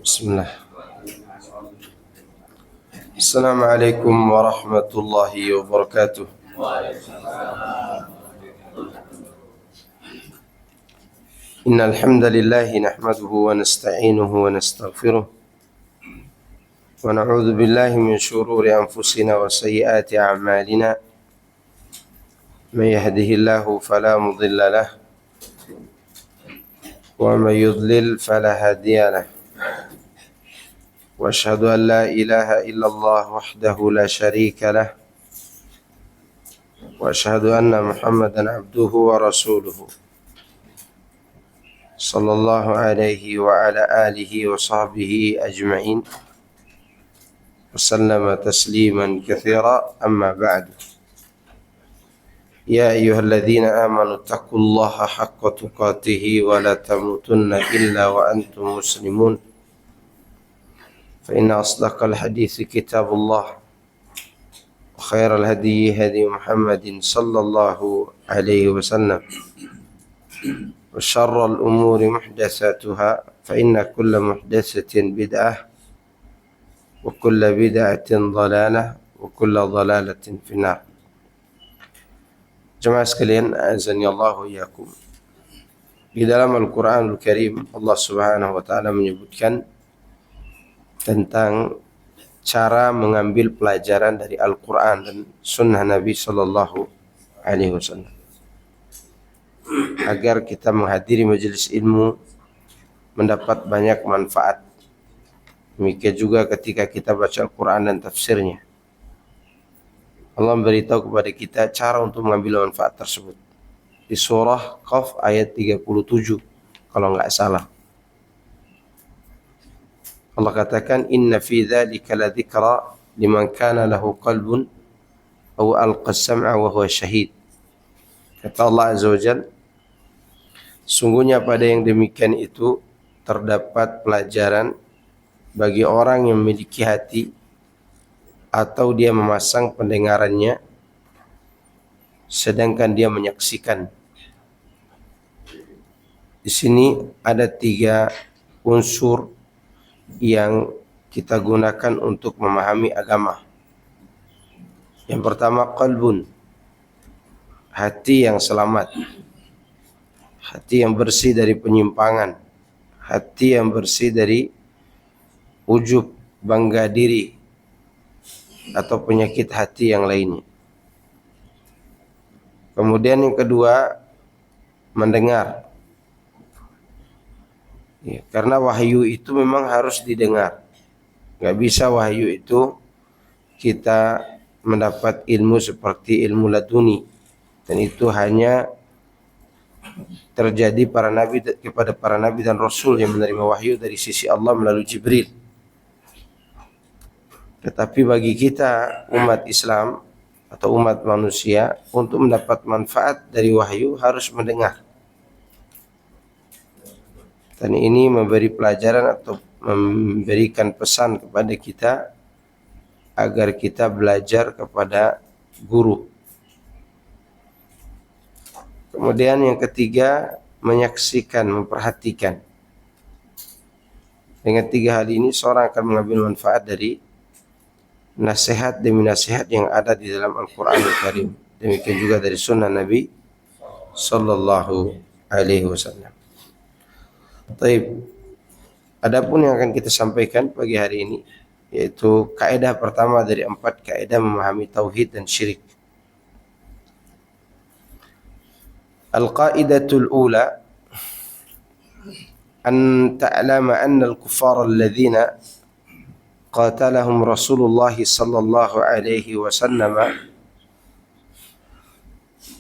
Bismillah. Assalamualaikum warahmatullahi wabarakatuh. Innal hamdalillah nahmaduhu wa nasta'inuhu wa nastaghfiruh wa na'udzu billahi min shururi anfusina wa sayyiati a'malina. May yahdihillahu fala mudilla lahu wa may yudlil fala hadiya lahu. وأشهد أن لا إله إلا الله وحده لا شريك له وأشهد أن محمدا عبده ورسوله صلى الله عليه وعلى آله وصحبه أجمعين وسلم تسليما كثيرا. أما بعد، يا أيها الذين آمنوا اتقوا الله حق تقاته ولا تموتن إلا وأنتم مسلمون. فإن أصدق الحديث كتاب الله وخير الهدي هدي محمد صلى الله عليه وسلم وشر الأمور محدثاتها فإن كل محدثة بدعة وكل بدعة ضلالة وكل ضلالة في النار. Jemaah sekalian, azani Allah wa iyyakum. Di dalam Al-Qur'anul Karim Allah Subhanahu wa taala menyebutkan tentang cara mengambil pelajaran dari Al-Quran dan Sunnah Nabi Sallallahu Alaihi Wasallam agar kita menghadiri majelis ilmu mendapat banyak manfaat. Demikian juga ketika kita baca Al-Quran dan tafsirnya, Allah memberitahu kepada kita cara untuk mengambil manfaat tersebut di surah Qaf ayat 37 kalau nggak salah. Allah katakan, inna fi dzalika ladzikra liman kana lahu qalbun aw alqa as-sam'a wa huwa syahid. Kata Allah Azza wa Jalla, sungguhnya pada yang demikian itu terdapat pelajaran bagi orang yang memiliki hati atau dia memasang pendengarannya sedangkan dia menyaksikan. Di sini ada 3 unsur yang kita gunakan untuk memahami agama. Yang pertama, qalbun, hati yang selamat, hati yang bersih dari penyimpangan, hati yang bersih dari ujub, bangga diri, atau penyakit hati yang lainnya. Kemudian yang kedua, mendengar. Ya, karena wahyu itu memang harus didengar. Gak bisa wahyu itu kita mendapat ilmu seperti ilmu laduni, dan itu hanya terjadi kepada para nabi dan rasul yang menerima wahyu dari sisi Allah melalui Jibril. Tetapi bagi kita umat Islam atau umat manusia, untuk mendapat manfaat dari wahyu harus mendengar. Dan ini memberi pelajaran atau memberikan pesan kepada kita agar kita belajar kepada guru. Kemudian yang ketiga, menyaksikan, memperhatikan. Dengan 3 hal ini seorang akan mengambil manfaat dari nasihat demi nasihat yang ada di dalam Al-Quranul Karim. Demikian juga dari sunnah Nabi Sallallahu Alaihi Wasallam. Baik, adapun yang akan kita sampaikan pagi hari ini yaitu kaidah pertama dari 4 kaidah memahami tauhid dan syirik. Al-qaidatul ula an ta'lama anna al-kuffar alladhina qatalahum Rasulullah sallallahu alaihi wasallam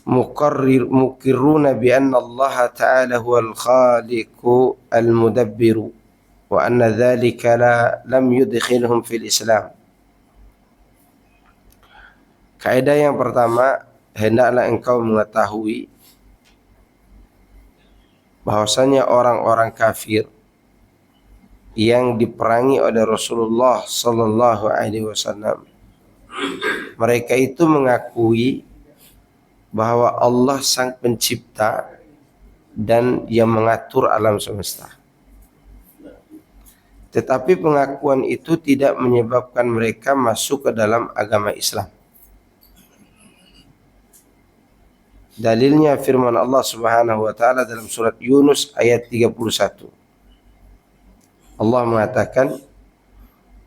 مقرون بأن الله تعالى هو الخالق المدبر وأن ذلك لم يدخلهم في الإسلام. Kaidah yang pertama, hendaklah engkau mengetahui bahwasanya orang-orang kafir yang diperangi oleh Rasulullah sallallahu alaihi wasallam, mereka itu mengakui bahwa Allah sang pencipta dan yang mengatur alam semesta. Tetapi pengakuan itu tidak menyebabkan mereka masuk ke dalam agama Islam. Dalilnya firman Allah Subhanahu wa taala dalam surat Yunus ayat 31. Allah mengatakan,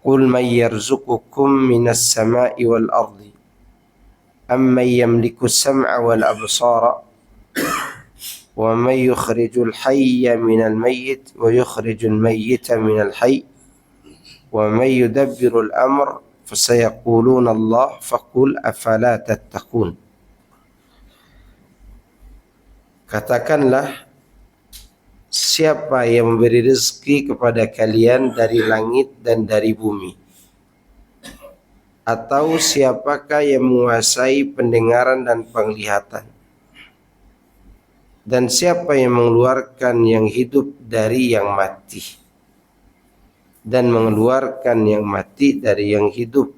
"Qul may yarzuqukum minas sama'i wal ardi amman yamliku as-sam'a wal absara wa may yukhrijul hayya minal mayyit wa yukhrijul mayyita minal hayy wa may yudabbirul amr fasayaquluna Allah faqul afala tattaqun." Katakanlah, siapa yang memberi rezeki kepada kalian dari langit dan dari bumi? Atau siapakah yang menguasai pendengaran dan penglihatan? Dan siapa yang mengeluarkan yang hidup dari yang mati? Dan mengeluarkan yang mati dari yang hidup?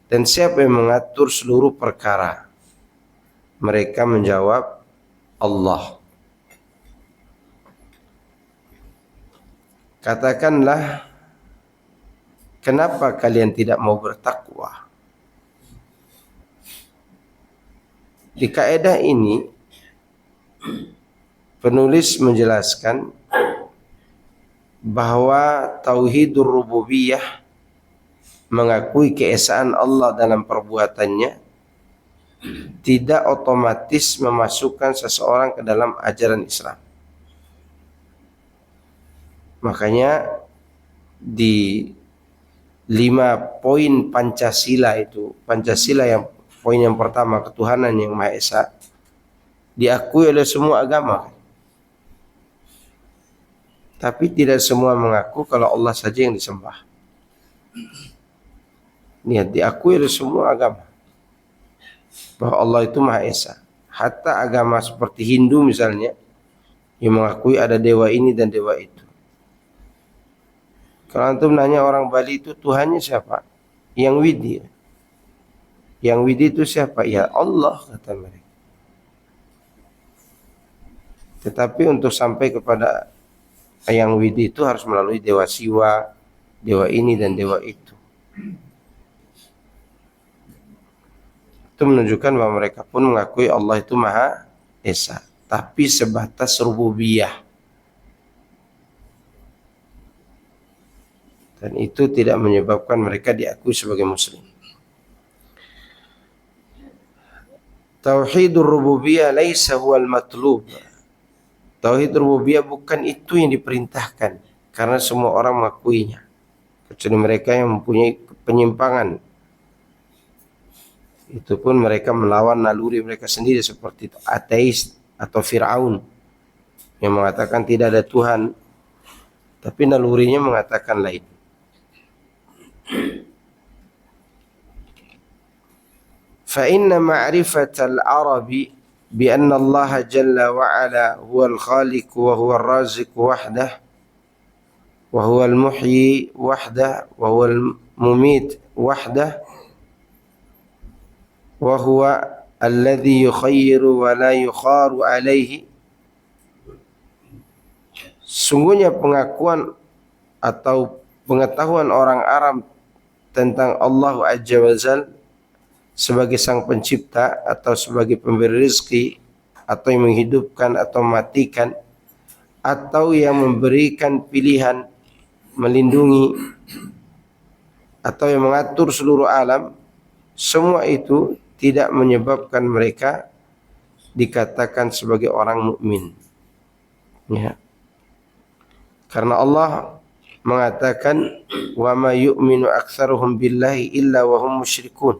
Dan siapa yang mengatur seluruh perkara? Mereka menjawab, Allah. Katakanlah, kenapa kalian tidak mau bertakwa? Di kaidah ini, penulis menjelaskan bahwa tauhidur rububiyah, mengakui keesaan Allah dalam perbuatannya, tidak otomatis memasukkan seseorang ke dalam ajaran Islam. Makanya di 5 poin Pancasila itu, Pancasila yang poin yang pertama, ketuhanan yang Maha Esa, diakui oleh semua agama. Tapi tidak semua mengaku kalau Allah saja yang disembah. Niat diakui oleh semua agama bahwa Allah itu Maha Esa. Hatta agama seperti Hindu misalnya, yang mengakui ada dewa ini dan dewa itu. Kalau antum nanya orang Bali itu Tuhannya siapa? Yang Widi. Yang Widi itu siapa? Ya Allah, kata mereka. Tetapi untuk sampai kepada Yang Widi itu harus melalui dewa Siwa, dewa ini dan dewa itu. Itu menunjukkan bahwa mereka pun mengakui Allah itu Maha Esa, tapi sebatas rububiyah. Dan itu tidak menyebabkan mereka diakui sebagai muslim. Tauhidur rububiyah laisa huwal matlub. Tauhid rububiyah bukan itu yang diperintahkan, karena semua orang mengakuinya, kecuali mereka yang mempunyai penyimpangan. Itu pun mereka melawan naluri mereka sendiri, seperti ateis atau Fir'aun yang mengatakan tidak ada Tuhan, tapi nalurinya mengatakan lain. Fa inna ma'rifatal Arabi bi anna Allah jalla wa ala huwal khaliq wa huwal raziq wahdah wa huwal muhyi wahdah wa huwal mumit wahdah wa huwa alladhi yukhayyiru wa la yukharu alaihi. Sungguhnya pengakuan atau pengetahuan orang Arab tentang Allah Azza wa Jalla sebagai sang pencipta atau sebagai pemberi rezeki atau yang menghidupkan atau matikan atau yang memberikan pilihan, melindungi atau yang mengatur seluruh alam, semua itu tidak menyebabkan mereka dikatakan sebagai orang mukmin. Ya. Karena Allah mengatakan, wa ma yu'minu aktsaruhum billahi illa wa hum musyrikun.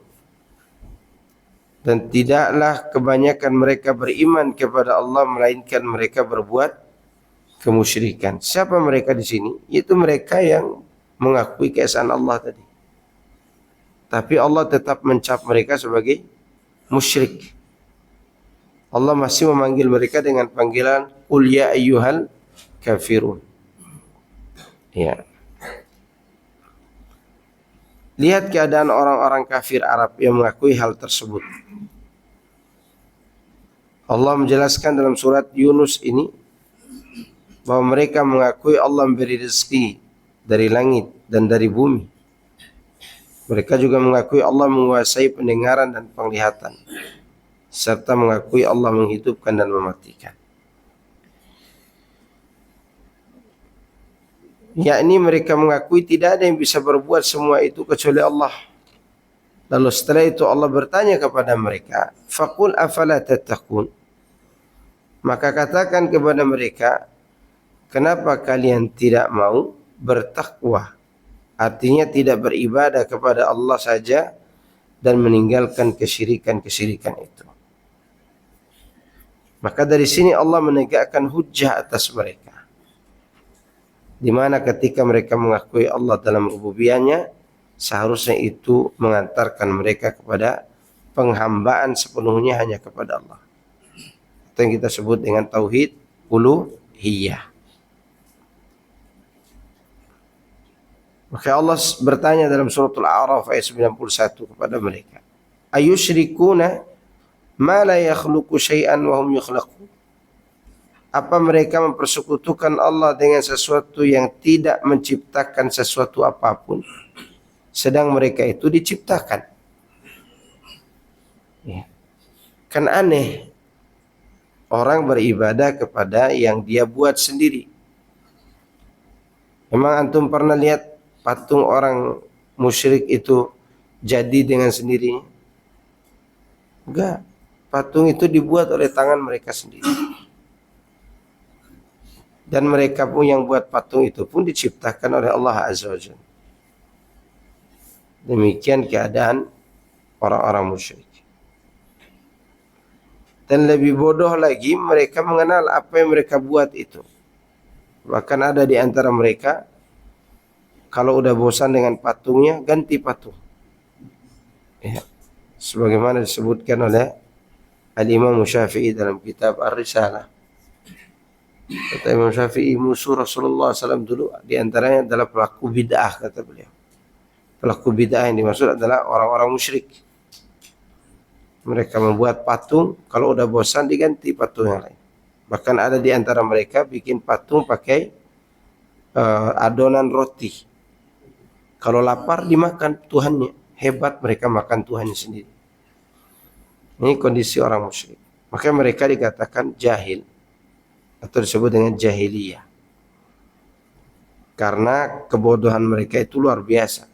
Dan tidaklah kebanyakan mereka beriman kepada Allah melainkan mereka berbuat kemusyrikan. Siapa mereka di sini? Yaitu mereka yang mengakui keesaan Allah tadi. Tapi Allah tetap mencap mereka sebagai musyrik. Allah masih memanggil mereka dengan panggilan qul ya ayyuhal kafirun. Ya. Lihat keadaan orang-orang kafir Arab yang mengakui hal tersebut. Allah menjelaskan dalam surat Yunus ini bahwa mereka mengakui Allah memberi rezeki dari langit dan dari bumi. Mereka juga mengakui Allah menguasai pendengaran dan penglihatan, serta mengakui Allah menghidupkan dan mematikan. Yakni mereka mengakui tidak ada yang bisa berbuat semua itu kecuali Allah. Lalu setelah itu Allah bertanya kepada mereka, faqul afala tattaqun. Maka katakan kepada mereka, kenapa kalian tidak mau bertakwa? Artinya tidak beribadah kepada Allah saja dan meninggalkan kesyirikan-kesyirikan itu. Maka dari sini Allah menegakkan hujjah atas mereka. Di mana ketika mereka mengakui Allah dalam rububiyahnya, seharusnya itu mengantarkan mereka kepada penghambaan sepenuhnya hanya kepada Allah. Itu yang kita sebut dengan tauhid uluhiyah. Maka Allah bertanya dalam suratul A'raf ayat 91 kepada mereka, ayusyrikuna ma la yakhluqu syai'an wa hum yukhlaqun. Apa mereka mempersekutukan Allah dengan sesuatu yang tidak menciptakan sesuatu apapun, sedang mereka itu diciptakan? Ya. Kan aneh orang beribadah kepada yang dia buat sendiri. Memang antum pernah lihat patung orang musyrik itu jadi dengan sendirinya? Enggak. Patung itu dibuat oleh tangan mereka sendiri. Dan mereka pun yang buat patung itu pun diciptakan oleh Allah Azza wa Jalla. Demikian keadaan orang-orang musyrik. Dan lebih bodoh lagi, mereka mengenal apa yang mereka buat itu. Bahkan ada di antara mereka, kalau udah bosan dengan patungnya, ganti patung. Ya. Sebagaimana disebutkan oleh Al-Imam Syafi'i dalam kitab Ar-Risalah. Kata Imam Syafi'i, musuh Rasulullah SAW dulu di antaranya adalah pelaku bid'ah, kata beliau. Pelaku bid'ah yang dimaksud adalah orang-orang musyrik. Mereka membuat patung, kalau udah bosan diganti patung yang lain. Bahkan ada di antara mereka bikin patung pakai adonan roti. Kalau lapar dimakan Tuhannya. Hebat mereka makan Tuhannya sendiri. Ini kondisi orang musyrik. Maka mereka dikatakan jahil, atau disebut dengan jahiliyah. Karena kebodohan mereka itu luar biasa.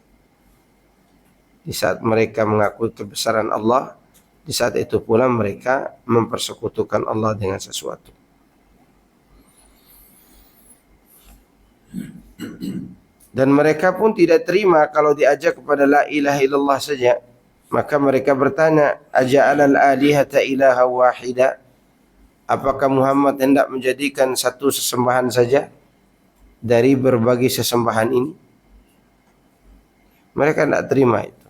Di saat mereka mengakui kebesaran Allah, di saat itu pula mereka mempersekutukan Allah dengan sesuatu. Dan mereka pun tidak terima kalau diajak kepada la ilaha illallah saja. Maka mereka bertanya, aja'alal alihata ilaha wahida? Apakah Muhammad hendak menjadikan satu sesembahan saja dari berbagai sesembahan ini? Mereka tidak terima itu.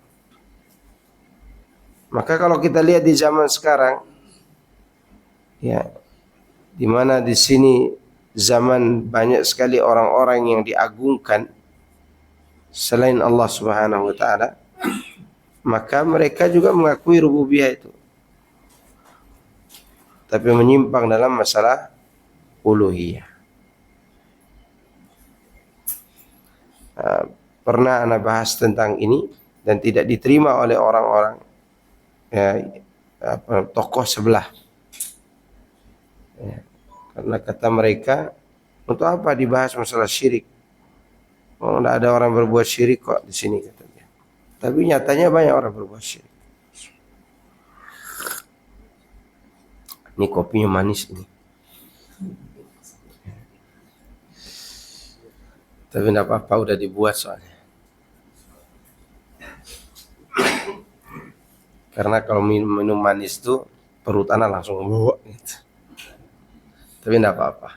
Maka kalau kita lihat di zaman sekarang, ya, di mana di sini zaman banyak sekali orang-orang yang diagungkan selain Allah Subhanahu wa taala, maka mereka juga mengakui rububiyah itu, tapi menyimpang dalam masalah uluhiyah. Pernah ana bahas tentang ini dan tidak diterima oleh orang-orang, ya, tokoh sebelah. Ya, karena kata mereka, untuk apa dibahas masalah syirik? Oh, tidak ada orang berbuat syirik kok di sini, katanya. Tapi nyatanya banyak orang berbuat syirik. Ini kopinya manis ini. Tapi tidak apa-apa, udah dibuat soalnya. Karena kalau minum manis itu perut anak langsung buak gitu. Tapi tidak apa-apa.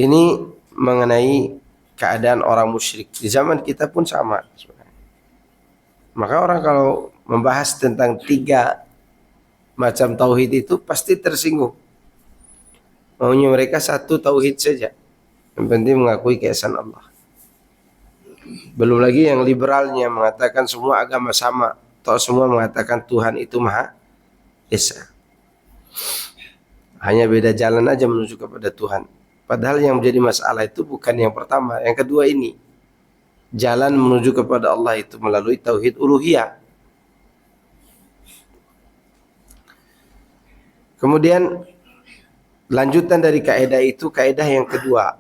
Ini mengenai keadaan orang musyrik. Di zaman kita pun sama sebenarnya. Maka orang kalau membahas tentang 3 macam tauhid itu pasti tersinggung. Maunya mereka satu tauhid saja. Yang penting mengakui keesaan Allah. Belum lagi yang liberalnya mengatakan semua agama sama, atau semua mengatakan Tuhan itu Maha Esa. Hanya beda jalan aja menuju kepada Tuhan. Padahal yang menjadi masalah itu bukan yang pertama, yang kedua ini. Jalan menuju kepada Allah itu melalui tauhid uluhiyah. Kemudian lanjutan dari kaidah itu, kaidah yang kedua.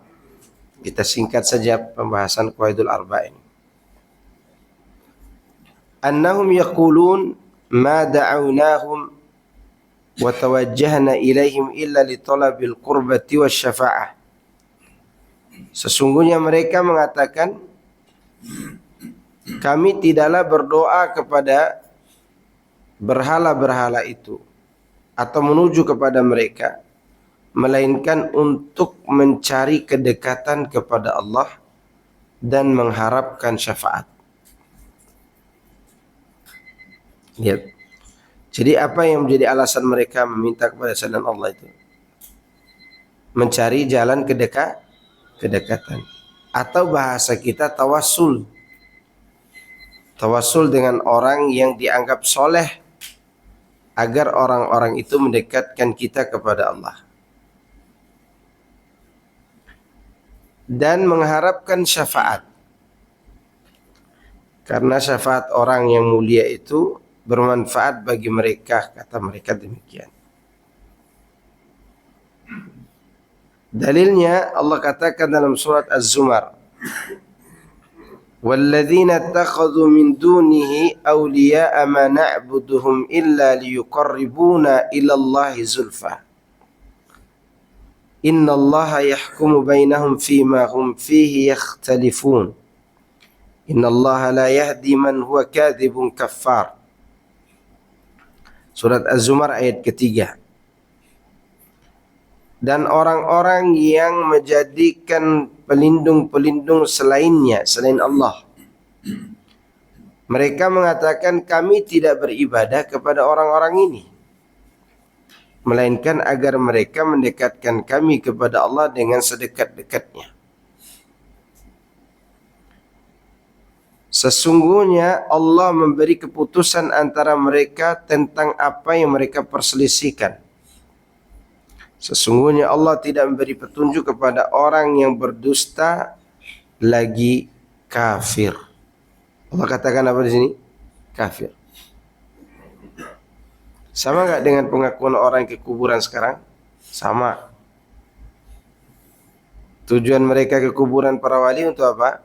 Kita singkat saja pembahasan qawaidul arba'in. Annahum yaqulun ma da'awnahum wa tawajjahna ilaihim illa li talabil qurbati wasyafa'ah. Sesungguhnya mereka mengatakan, kami tidaklah berdoa kepada berhala-berhala itu atau menuju kepada mereka, melainkan untuk mencari kedekatan kepada Allah dan mengharapkan syafaat. Lihat. Jadi apa yang menjadi alasan mereka meminta kepada selain Allah itu? Mencari jalan kedekatan. Atau bahasa kita tawassul. Tawassul dengan orang yang dianggap soleh, agar orang-orang itu mendekatkan kita kepada Allah. Dan mengharapkan syafaat. Karena syafaat orang yang mulia itu bermanfaat bagi mereka, kata mereka demikian. Dalilnya Allah katakan dalam surat Az-Zumar, وَالَّذِينَ اتَّخَذُوا مِن دُونِهِ أَوْلِيَاءَ مَا نَعْبُدُهُمْ إِلَّا لِيُقَرِّبُونَا إِلَى اللَّهِ زُلْفَى إِنَّ اللَّهَ يَحْكُمُ بَيْنَهُمْ فِيمَا هُمْ فِيهِ يَخْتَلِفُونَ إِنَّ اللَّهَ لَا يَهْدِي مَنْ هُوَ كَاذِبٌ كَفَّارٌ. Surat Az-Zumar ayat ketiga. Dan orang-orang yang menjadikan pelindung-pelindung selainnya, selain Allah, mereka mengatakan kami tidak beribadah kepada orang-orang ini, melainkan agar mereka mendekatkan kami kepada Allah dengan sedekat-dekatnya. Sesungguhnya Allah memberi keputusan antara mereka tentang apa yang mereka perselisihkan. Sesungguhnya Allah tidak memberi petunjuk kepada orang yang berdusta lagi kafir. Allah katakan apa di sini? Kafir. Sama enggak dengan pengakuan orang ke kuburan sekarang? Sama. Tujuan mereka ke kuburan para wali untuk apa?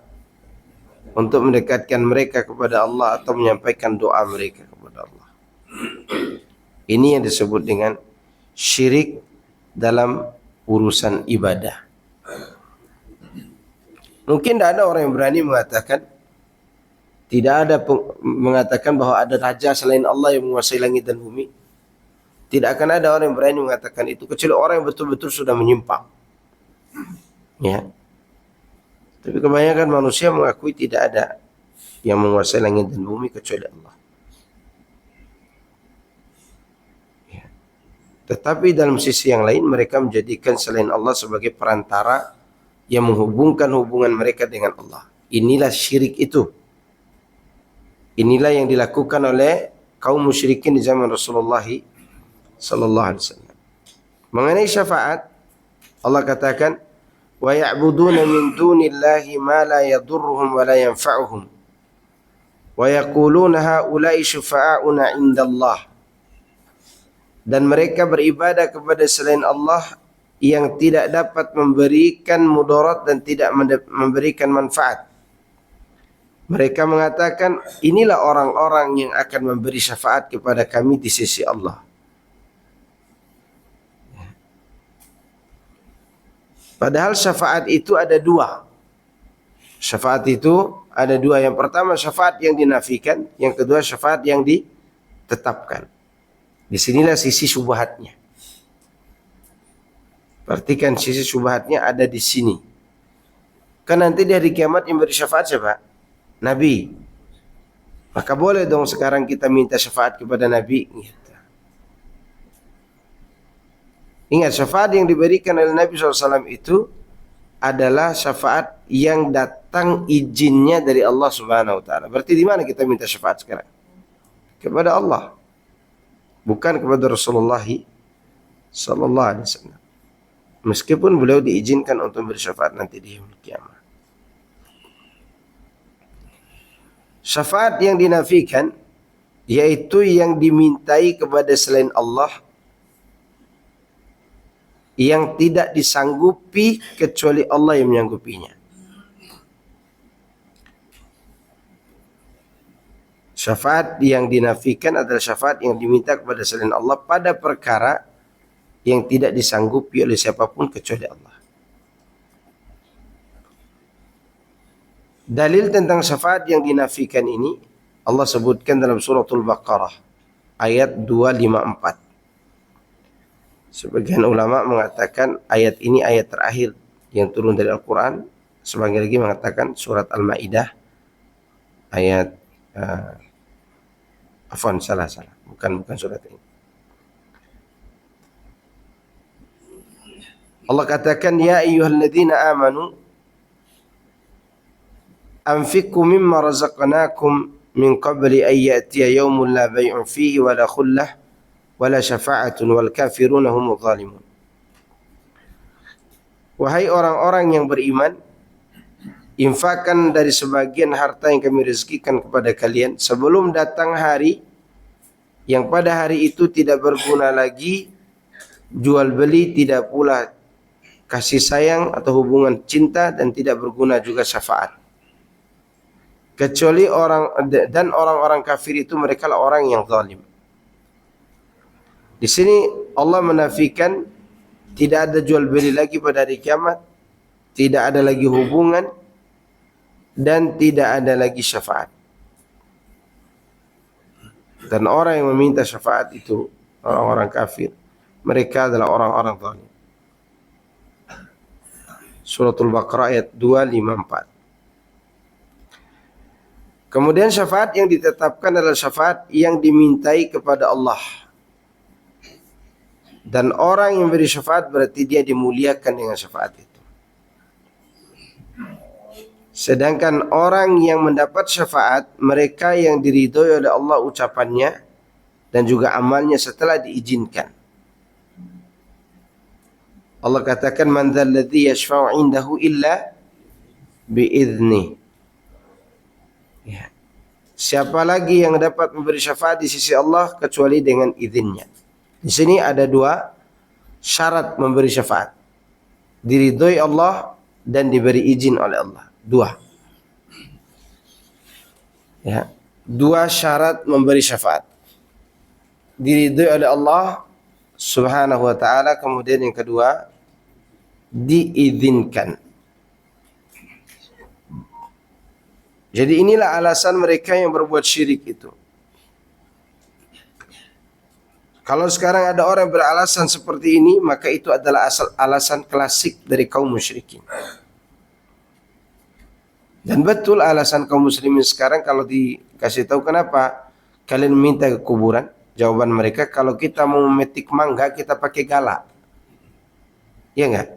Untuk mendekatkan mereka kepada Allah atau menyampaikan doa mereka kepada Allah. Ini yang disebut dengan syirik dalam urusan ibadah. Mungkin tidak ada orang yang berani mengatakan, tidak ada mengatakan bahwa ada raja selain Allah yang menguasai langit dan bumi. Tidak akan ada orang yang berani mengatakan itu, kecuali orang yang betul-betul sudah menyimpang. Ya. Tapi kebanyakan manusia mengakui tidak ada yang menguasai langit dan bumi kecuali Allah. Ya. Tetapi dalam sisi yang lain mereka menjadikan selain Allah sebagai perantara yang menghubungkan hubungan mereka dengan Allah. Inilah syirik itu. Inilah yang dilakukan oleh kaum musyrikin di zaman Rasulullah sallallahu alaihi wasallam. Mengenai syafaat, Allah katakan, wa ya'buduna min dunillahi ma la yadurruhum wa la yanfa'uhum wa yaquluna haula'i syufa'auna 'indallah. Dan mereka beribadah kepada selain Allah yang tidak dapat memberikan mudarat dan tidak memberikan manfaat. Mereka mengatakan, inilah orang-orang yang akan memberi syafaat kepada kami di sisi Allah. Padahal syafaat itu ada dua. Syafaat itu ada dua. Yang pertama syafaat yang dinafikan, yang kedua syafaat yang ditetapkan. Disinilah sisi syubhatnya. Perhatikan sisi syubhatnya ada di sini. Kan nanti di hari kiamat yang beri syafaat siapa? Nabi. Maka boleh dong sekarang kita minta syafaat kepada Nabi. Gitu. Ingat, syafaat yang diberikan oleh Nabi SAW itu adalah syafaat yang datang izinnya dari Allah Subhanahu wa taala. Berarti di mana kita minta syafaat sekarang? Kepada Allah, bukan kepada Rasulullah sallallahu alaihi wasallam. Meskipun beliau diizinkan untuk bersyafaat nanti di yaumul kiamah. Syafaat yang dinafikan yaitu yang dimintai kepada selain Allah yang tidak disanggupi kecuali Allah yang menyanggupinya. Syafaat yang dinafikan adalah syafaat yang diminta kepada selain Allah pada perkara yang tidak disanggupi oleh siapapun kecuali Allah. Dalil tentang syafaat yang dinafikan ini Allah sebutkan dalam suratul Baqarah ayat 254. Sebagian ulama mengatakan ayat ini ayat terakhir yang turun dari Al-Quran. Sebagian lagi mengatakan surat Al-Ma'idah ayat salah. Bukan surat ini. Allah katakan, ya ayyuhalladzina amanu anfiqu mimma razaqnakum min qabli an ya'tiya yawmun la bay'un fihi wa la khullah wa la syafa'atun wal kafiruna humudz zalimun. Wahai orang-orang yang beriman, infakkan dari sebagian harta yang kami rezekikan kepada kalian sebelum datang hari yang pada hari itu tidak berguna lagi jual beli, tidak pula kasih sayang atau hubungan cinta, dan tidak berguna juga syafaat. Kecuali orang-orang kafir itu mereka lah orang yang zalim. Di sini Allah menafikan tidak ada jual beli lagi pada hari kiamat, tidak ada lagi hubungan, dan tidak ada lagi syafaat. Dan orang yang meminta syafaat itu orang-orang kafir, mereka adalah orang-orang zalim. Suratul Baqarah ayat 254. Kemudian syafaat yang ditetapkan adalah syafaat yang dimintai kepada Allah. Dan orang yang beri syafaat berarti dia dimuliakan dengan syafaat itu. Sedangkan orang yang mendapat syafaat, mereka yang diridhoi oleh Allah ucapannya dan juga amalnya setelah diizinkan. Allah katakan, man dzalladzi yashfa'u 'indahu illa bi'idznih. Ya. Siapa lagi yang dapat memberi syafaat di sisi Allah kecuali dengan izinnya. Di sini ada dua syarat memberi syafaat. Diridhoi Allah dan diberi izin oleh Allah. Dua. Ya. Dua syarat memberi syafaat. Diridhoi oleh Allah Subhanahu wa ta'ala, kemudian yang kedua diizinkan. Jadi inilah alasan mereka yang berbuat syirik itu. Kalau sekarang ada orang beralasan seperti ini, maka itu adalah alasan klasik dari kaum musyrikin. Dan betul alasan kaum muslimin sekarang kalau dikasih tahu kenapa kalian minta ke kuburan, jawaban mereka, kalau kita mau memetik mangga kita pakai gala. Iya enggak?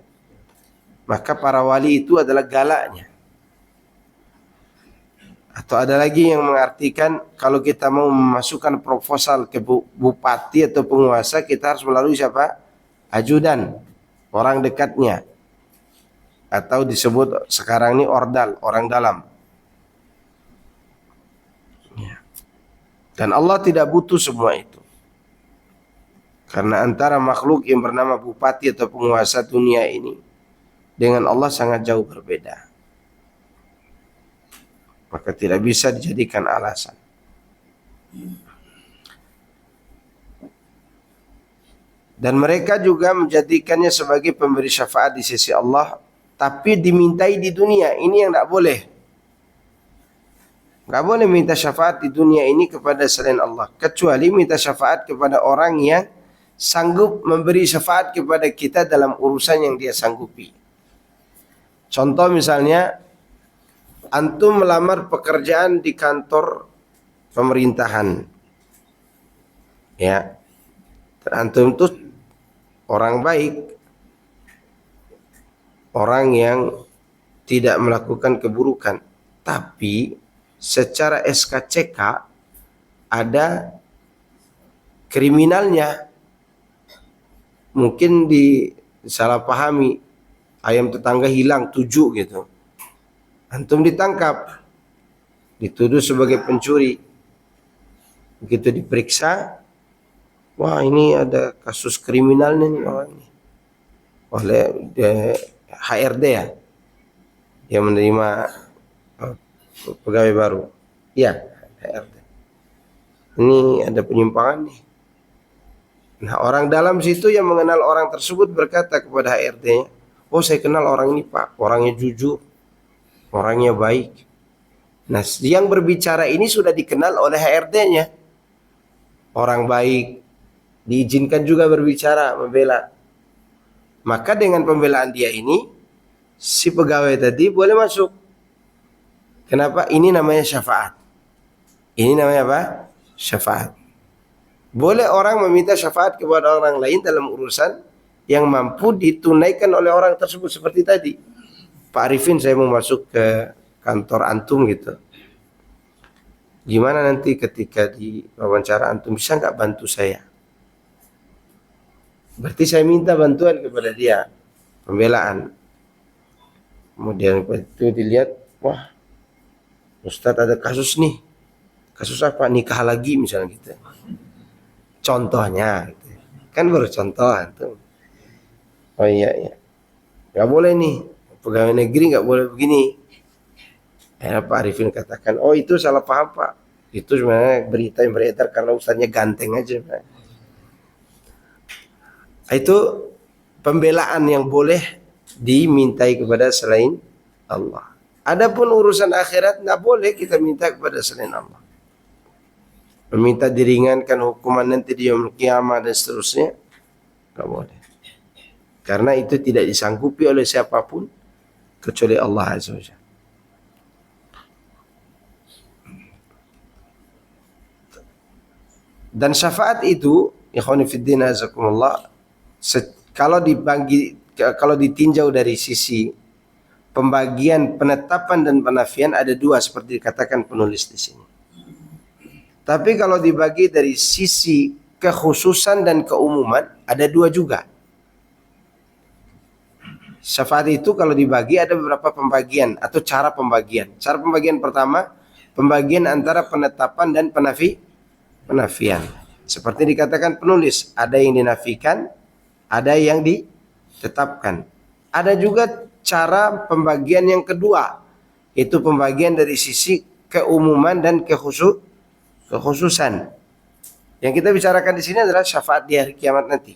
Maka para wali itu adalah galaknya. Atau ada lagi yang mengartikan kalau kita mau memasukkan proposal ke bupati atau penguasa, kita harus melalui siapa? Ajudan, orang dekatnya. Atau disebut sekarang ini ordal, orang dalam. Ya. Dan Allah tidak butuh semua itu. Karena antara makhluk yang bernama bupati atau penguasa dunia ini dengan Allah sangat jauh berbeda. Maka tidak bisa dijadikan alasan. Dan mereka juga menjadikannya sebagai pemberi syafaat di sisi Allah, tapi dimintai di dunia. Ini yang tidak boleh. Tidak boleh minta syafaat di dunia ini kepada selain Allah, kecuali minta syafaat kepada orang yang sanggup memberi syafaat kepada kita dalam urusan yang dia sanggupi. Contoh misalnya, antum melamar pekerjaan di kantor pemerintahan. Ya. Dan antum itu orang baik, orang yang tidak melakukan keburukan, tapi secara SKCK ada kriminalnya. Mungkin disalahpahami, ayam tetangga hilang 7 gitu. Antum ditangkap, dituduh sebagai pencuri. Begitu diperiksa, wah ini ada kasus kriminalnya nih orang ini. Oleh HRD ya, yang menerima pegawai baru. Ya, HRD. Ini ada penyimpangan nih. Nah, orang dalam situ yang mengenal orang tersebut berkata kepada HRD-nya, oh saya kenal orang ini Pak, orangnya jujur, orangnya baik. Nah, yang berbicara ini sudah dikenal oleh HRD-nya. Orang baik, diizinkan juga berbicara, membela. Maka dengan pembelaan dia ini, si pegawai tadi boleh masuk. Kenapa? Ini namanya syafaat. Ini namanya apa? Syafaat. Boleh orang meminta syafaat kepada orang lain dalam urusan yang mampu ditunaikan oleh orang tersebut. Seperti tadi, Pak Arifin, saya mau masuk ke kantor antum gitu. Gimana nanti ketika di wawancara antum, bisa nggak bantu saya? Berarti saya minta bantuan kepada dia, pembelaan. Kemudian itu dilihat, wah Ustadz ada kasus nih. Kasus apa? Nikah lagi misalnya gitu. Contohnya gitu. Kan baru contoh antum. Oh iya, nggak boleh nih, pegawai negeri nggak boleh begini. Pak Arifin katakan, oh itu salah paham Pak. Itu sebenarnya berita yang beredar karena ustaznya ganteng aja Pak. Itu pembelaan yang boleh dimintai kepada selain Allah. Adapun urusan akhirat nggak boleh kita minta kepada selain Allah. Meminta diringankan hukuman nanti di yaumul qiyamah dan seterusnya, nggak boleh. Karena itu tidak disanggupi oleh siapapun kecuali Allah Azza wa Jalla. Dan syafaat itu, ikhwani fiddin azakumullah, kalau ditinjau dari sisi pembagian penetapan dan penafian ada 2 seperti dikatakan penulis di sini. Tapi kalau dibagi dari sisi kekhususan dan keumuman ada 2 juga. Syafaat itu kalau dibagi ada beberapa pembagian atau cara pembagian. Cara pembagian pertama, pembagian antara penetapan dan penafian. Seperti dikatakan penulis, ada yang dinafikan, ada yang ditetapkan. Ada juga cara pembagian yang kedua, itu pembagian dari sisi keumuman dan kekhususan. Yang kita bicarakan di sini adalah syafaat di hari kiamat nanti.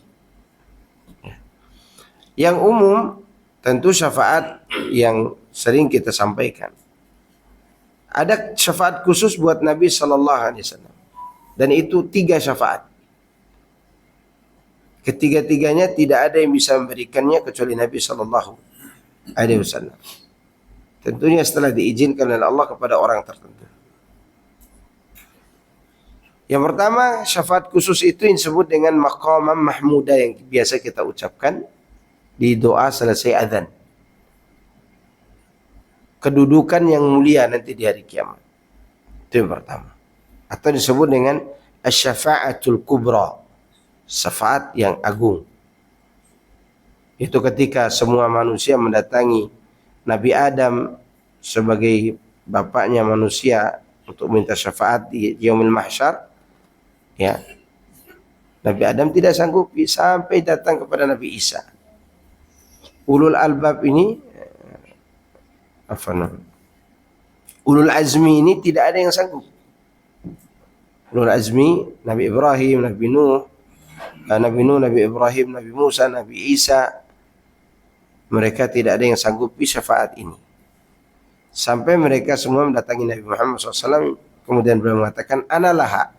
Yang umum tentu syafaat yang sering kita sampaikan. Ada syafaat khusus buat Nabi Sallallahu Alaihi Wasallam, dan itu 3 syafaat. Ketiga-tiganya tidak ada yang bisa memberikannya kecuali Nabi Sallallahu Alaihi Wasallam. Tentunya setelah diizinkan oleh Allah kepada orang tertentu. Yang pertama, syafaat khusus itu yang disebut dengan maqamam mahmudah yang biasa kita ucapkan di doa selesai azan. Kedudukan yang mulia nanti di hari kiamat. Itu yang pertama. Atau disebut dengan asy-syafa'atul kubra, syafaat yang agung. Itu ketika semua manusia mendatangi Nabi Adam sebagai bapaknya manusia untuk minta syafaat di yaumil mahsyar. Ya, Nabi Adam tidak sanggup sampai datang kepada Nabi Isa. Ulul albab ini, ulul azmi ini tidak ada yang sanggup. Ulul azmi, Nabi Ibrahim, Nabi Nuh, Nabi Ibrahim, Nabi Musa, Nabi Isa, mereka tidak ada yang sanggupi syafaat ini. Sampai mereka semua mendatangi Nabi Muhammad SAW, kemudian beliau mengatakan, Analaha,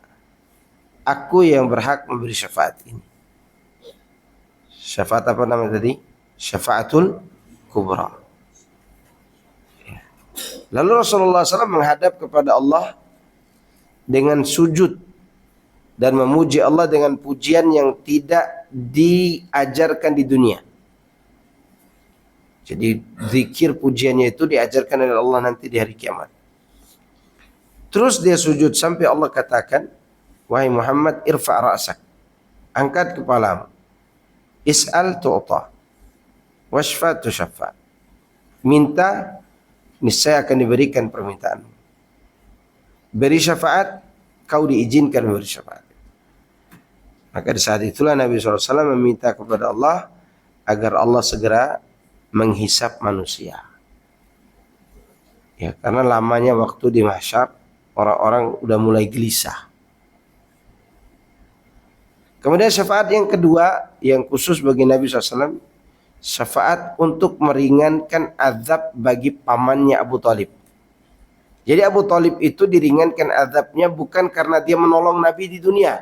aku yang berhak memberi syafaat ini. Syafaat apa namanya tadi? Syafaatul kubra. Lalu Rasulullah SAW menghadap kepada Allah dengan sujud dan memuji Allah dengan pujian yang tidak diajarkan di dunia. Jadi zikir pujiannya itu diajarkan oleh Allah nanti di hari kiamat. Terus dia sujud sampai Allah katakan, wahai Muhammad, irfa' ra'sak, angkat kepalamu, is'al tu'ta, washfa' tushaffa, minta, niscaya akan diberikan permintaanmu. Beri syafaat, kau diizinkan memberi syafaat. Maka di saat itulah Nabi SAW meminta kepada Allah agar Allah segera menghisap manusia. Ya, karena lamanya waktu di mahsyar, orang-orang udah mulai gelisah. Kemudian syafaat yang kedua yang khusus bagi Nabi SAW, syafaat untuk meringankan azab bagi pamannya Abu Thalib. Jadi Abu Thalib itu diringankan azabnya bukan karena dia menolong Nabi di dunia,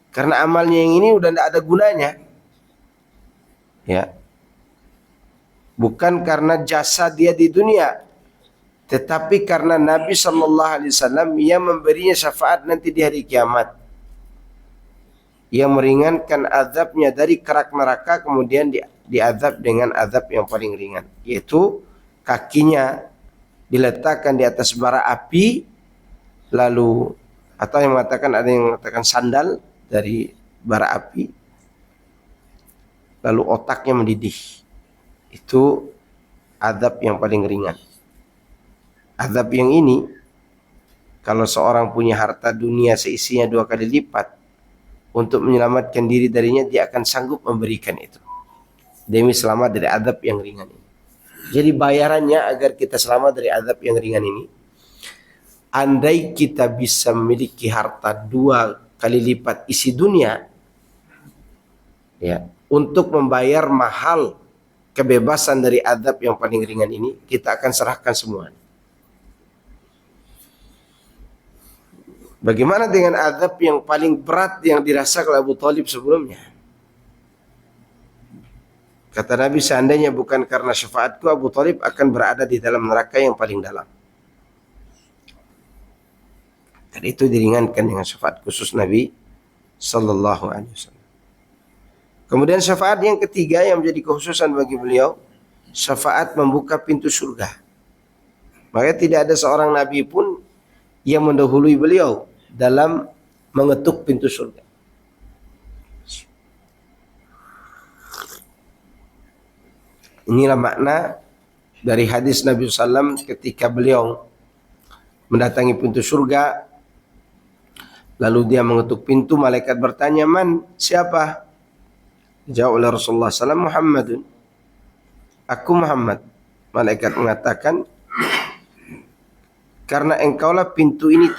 karena amalnya yang ini udah tidak ada gunanya. Ya, bukan karena jasa dia di dunia, tetapi karena Nabi Shallallahu Alaihi Wasallam yang memberinya syafaat nanti di hari kiamat, yang meringankan azabnya dari kerak neraka, kemudian diazab dengan azab yang paling ringan, yaitu kakinya diletakkan di atas bara api, lalu atau yang mengatakan, ada yang mengatakan sandal dari bara api, lalu otaknya mendidih. Itu azab yang paling ringan. Azab yang ini, kalau seorang punya harta dunia seisinya 2 kali lipat, untuk menyelamatkan diri darinya, dia akan sanggup memberikan itu demi selamat dari azab yang ringan ini. Jadi bayarannya agar kita selamat dari azab yang ringan ini, andai kita bisa memiliki harta 2 kali lipat isi dunia, ya, untuk membayar mahal kebebasan dari azab yang paling ringan ini, kita akan serahkan semua. Bagaimana dengan azab yang paling berat yang dirasakan oleh Abu Thalib sebelumnya? Kata Nabi, seandainya bukan karena syafaatku, Abu Thalib akan berada di dalam neraka yang paling dalam. Dan itu diringankan dengan syafaat khusus Nabi Sallallahu Alaihi Wasallam. Kemudian syafaat yang ketiga yang menjadi kekhususan bagi beliau, syafaat membuka pintu surga. Maka tidak ada seorang Nabi pun yang mendahului beliau dalam mengetuk pintu surga. Inilah makna dari hadis Nabi SAW ketika beliau mendatangi pintu surga, lalu dia mengetuk pintu, malaikat bertanya, man, siapa? Jawab oleh Rasulullah SAW, Muhammadun, aku Muhammad. Malaikat mengatakan, karena engkaulah pintu ini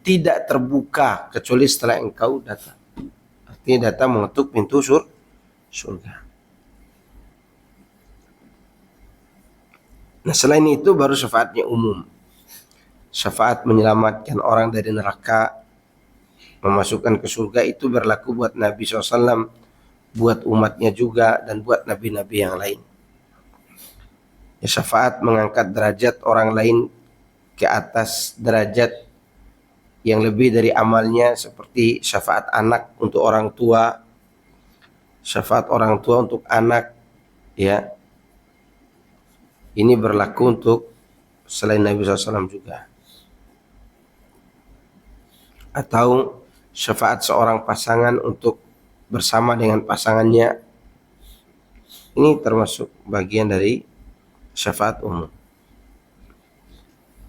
tidak terbuka kecuali setelah engkau datang. Artinya datang mengetuk pintu surga. Nah, selain itu baru syafaatnya umum. Syafaat menyelamatkan orang dari neraka, memasukkan ke surga, itu berlaku buat Nabi SAW, buat umatnya juga, dan buat nabi-nabi yang lain. Ya, syafaat mengangkat derajat orang lain ke atas derajat yang lebih dari amalnya, seperti syafaat anak untuk orang tua, syafaat orang tua untuk anak, ya. Ini berlaku untuk selain Nabi SAW juga. Atau syafaat seorang pasangan untuk bersama dengan pasangannya, ini termasuk bagian dari syafaat umum.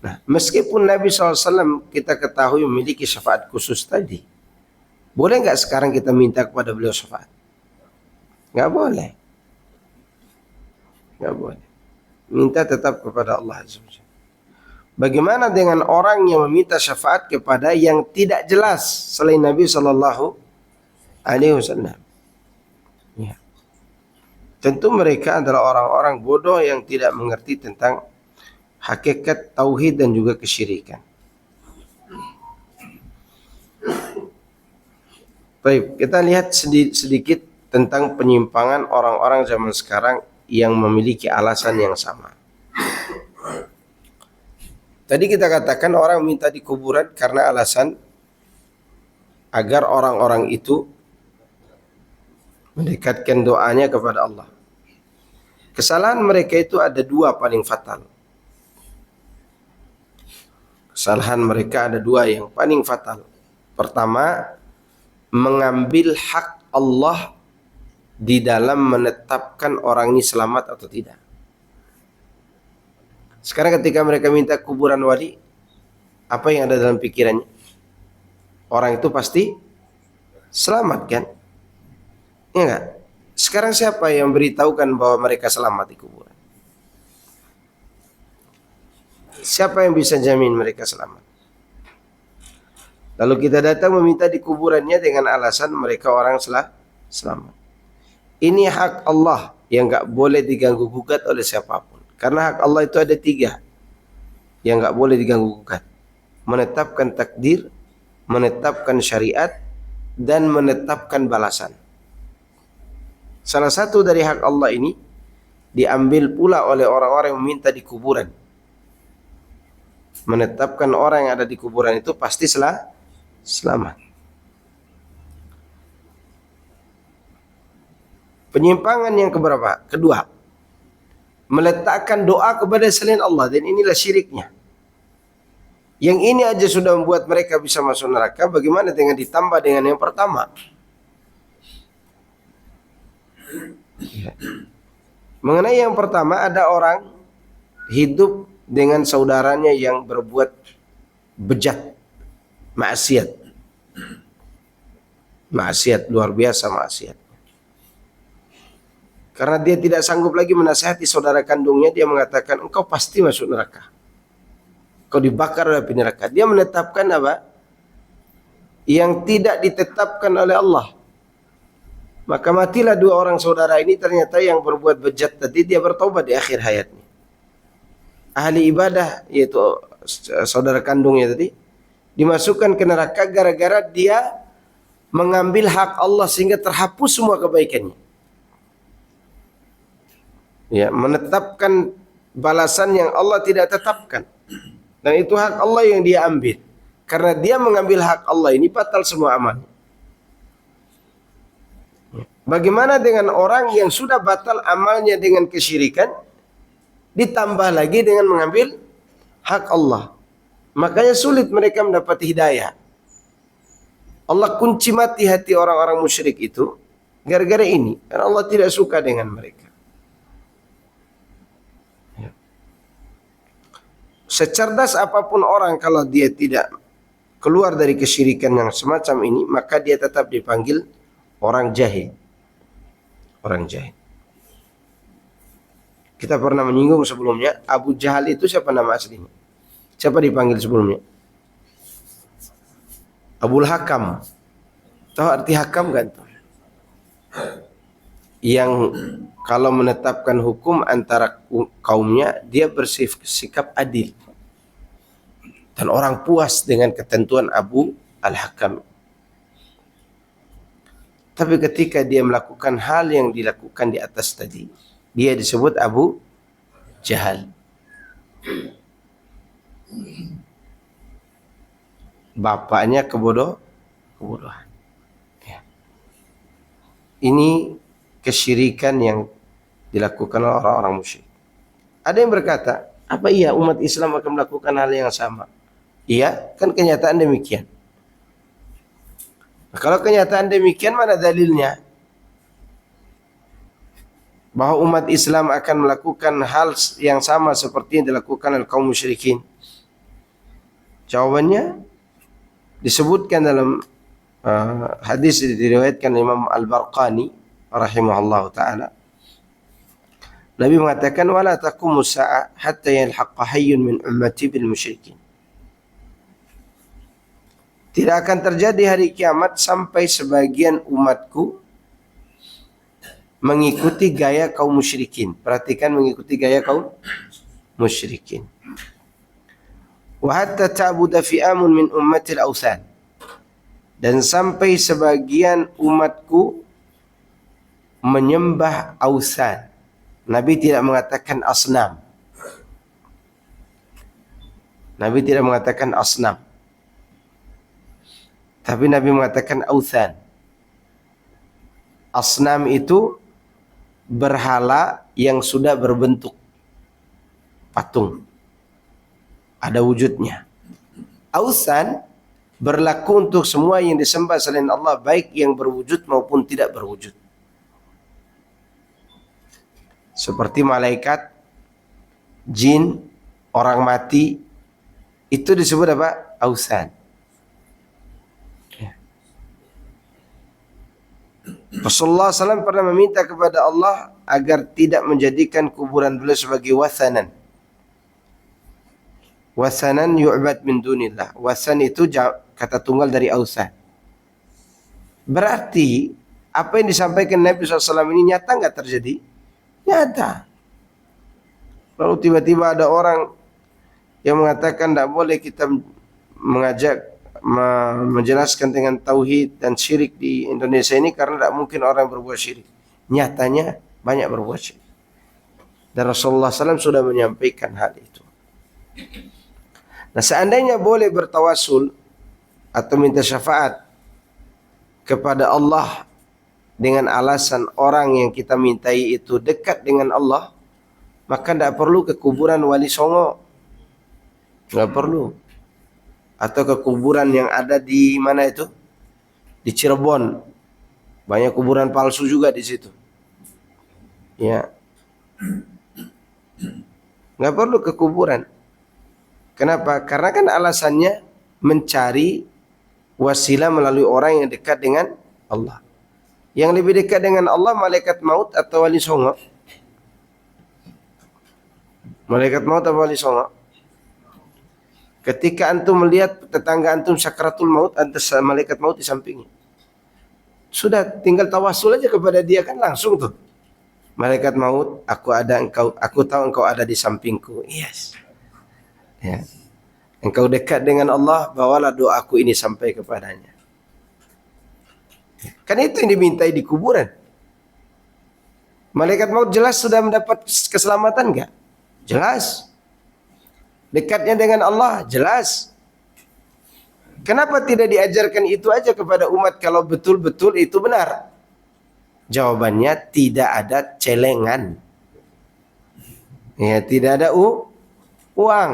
Nah, meskipun Nabi SAW kita ketahui memiliki syafaat khusus tadi, boleh nggak sekarang kita minta kepada beliau syafaat? Nggak boleh. Nggak boleh. Minta tetap kepada Allah Azza wa Jalla. Bagaimana dengan orang yang meminta syafaat kepada yang tidak jelas selain Nabi Sallallahu Alaihi Wasallam? Ya. Tentu mereka adalah orang-orang bodoh yang tidak mengerti tentang hakikat tauhid dan juga kesyirikan. Baik, kita lihat sedikit tentang penyimpangan orang-orang zaman sekarang yang memiliki alasan yang sama. Tadi kita katakan orang minta di kuburan karena alasan agar orang-orang itu mendekatkan doanya kepada Allah. Kesalahan mereka itu ada dua paling fatal. Kesalahan mereka ada dua yang paling fatal. Pertama, mengambil hak Allah di dalam menetapkan orang ini selamat atau tidak. Sekarang ketika mereka minta kuburan wali, apa yang ada dalam pikirannya? Orang itu pasti selamat kan? Ya enggak? Sekarang siapa yang beritahukan bahwa mereka selamat di kuburan? Siapa yang bisa jamin mereka selamat? Lalu kita datang meminta di kuburannya dengan alasan mereka orang selamat. Ini hak Allah yang enggak boleh diganggu gugat oleh siapapun. Karena hak Allah itu ada tiga yang enggak boleh diganggu gugat. Menetapkan takdir, menetapkan syariat, dan menetapkan balasan. Salah satu dari hak Allah ini diambil pula oleh orang-orang yang meminta di kuburan. Menetapkan orang yang ada di kuburan itu pasti selamat. Penyimpangan yang keberapa? Kedua, meletakkan doa kepada selain Allah, dan inilah syiriknya. Yang ini aja sudah membuat mereka bisa masuk neraka, bagaimana dengan ditambah dengan yang pertama? Mengenai yang pertama, ada orang hidup dengan saudaranya yang berbuat bejat, maksiat luar biasa maksiat. Karena dia tidak sanggup lagi menasihati saudara kandungnya, dia mengatakan engkau pasti masuk neraka, kau dibakar oleh api neraka. Dia menetapkan apa? Yang tidak ditetapkan oleh Allah. Maka matilah dua orang saudara ini. Ternyata yang berbuat bejat tadi dia bertobat di akhir hayatnya. Ahli ibadah, yaitu saudara kandungnya tadi, dimasukkan ke neraka gara-gara dia mengambil hak Allah sehingga terhapus semua kebaikannya. Ya, menetapkan balasan yang Allah tidak tetapkan. Dan itu hak Allah yang dia ambil. Karena dia mengambil hak Allah ini, batal semua amal. Bagaimana dengan orang yang sudah batal amalnya dengan kesyirikan, ditambah lagi dengan mengambil hak Allah? Makanya sulit mereka mendapat hidayah. Allah kunci mati hati orang-orang musyrik itu gara-gara ini. Karena Allah tidak suka dengan mereka. Secerdas apapun orang, kalau dia tidak keluar dari kesyirikan yang semacam ini, maka dia tetap dipanggil orang jahil. Orang jahil. Kita pernah menyinggung sebelumnya, Abu Jahal itu siapa nama aslinya? Siapa dipanggil sebelumnya? Abul Hakam. Tahu arti hakam kan? Yang kalau menetapkan hukum antara kaumnya, dia bersikap adil. Dan orang puas dengan ketentuan Abu Al-Hakam. Tapi ketika dia melakukan hal yang dilakukan di atas tadi, dia disebut Abu Jahal. Bapaknya kebodohan. Ya. Ini kesyirikan yang dilakukan oleh orang-orang musyrik. Ada yang berkata, apa iya umat Islam akan melakukan hal yang sama? Iya, kan kenyataan demikian. Nah, kalau kenyataan demikian, mana dalilnya bahwa umat Islam akan melakukan hal yang sama seperti yang dilakukan oleh kaum musyrikin? Jawabannya disebutkan dalam hadis diriwayatkan Imam Al-Barqani rahimahullah taala. Nabi mengatakan, wala taqumu sa'a hatta yalhaqqa hayyun min ummati bil musyrikin. Tidak akan terjadi hari kiamat sampai sebagian umatku mengikuti gaya kaum musyrikin. Perhatikan, mengikuti gaya kaum musyrikin. Wa hatta ta'budu fi'amun min ummatil awthan. Dan sampai sebagian umatku menyembah awthan. Nabi tidak mengatakan asnam. Nabi tidak mengatakan asnam. Tapi Nabi mengatakan authan. Asnam itu berhala yang sudah berbentuk patung. Ada wujudnya. Authan berlaku untuk semua yang disembah selain Allah, baik yang berwujud maupun tidak berwujud. Seperti malaikat, jin, orang mati, itu disebut apa? Authan. Rasulullah SAW pernah meminta kepada Allah agar tidak menjadikan kuburan beliau sebagai wathanan. Wathanan yu'bad min dunillah. Wathan itu kata tunggal dari authan. Berarti apa yang disampaikan Nabi SAW ini nyata nggak terjadi? Nyata. Lalu tiba-tiba ada orang yang mengatakan tidak boleh kita menjelaskan dengan tauhid dan syirik di Indonesia ini karena tidak mungkin orang berbuat syirik. Nyatanya banyak berbuat syirik. Dan Rasulullah SAW sudah menyampaikan hal itu. Nah, seandainya boleh bertawasul atau minta syafaat kepada Allah dengan alasan orang yang kita mintai itu dekat dengan Allah, maka tidak perlu ke kuburan Wali Songo. Tidak perlu. Atau ke kuburan yang ada di mana itu? Di Cirebon. Banyak kuburan palsu juga di situ. Ya. Nggak perlu ke kuburan. Kenapa? Karena kan alasannya mencari wasilah melalui orang yang dekat dengan Allah. Yang lebih dekat dengan Allah, malaikat maut atau Wali Songo? Malaikat maut atau Wali Songo? Ketika antum melihat tetangga antum sakratul maut, malaikat maut di sampingnya. Sudah tinggal tawasul aja kepada dia, kan langsung tuh. Malaikat maut, aku tahu engkau ada di sampingku. Yes. Ya. Engkau dekat dengan Allah, bawalah doaku ini sampai kepadanya. Kan itu yang dimintai di kuburan. Malaikat maut jelas sudah mendapat keselamatan enggak? Jelas. Dekatnya dengan Allah, jelas. Kenapa tidak diajarkan itu aja kepada umat kalau betul-betul itu benar? Jawabannya tidak ada celengan. Ya, tidak ada uang.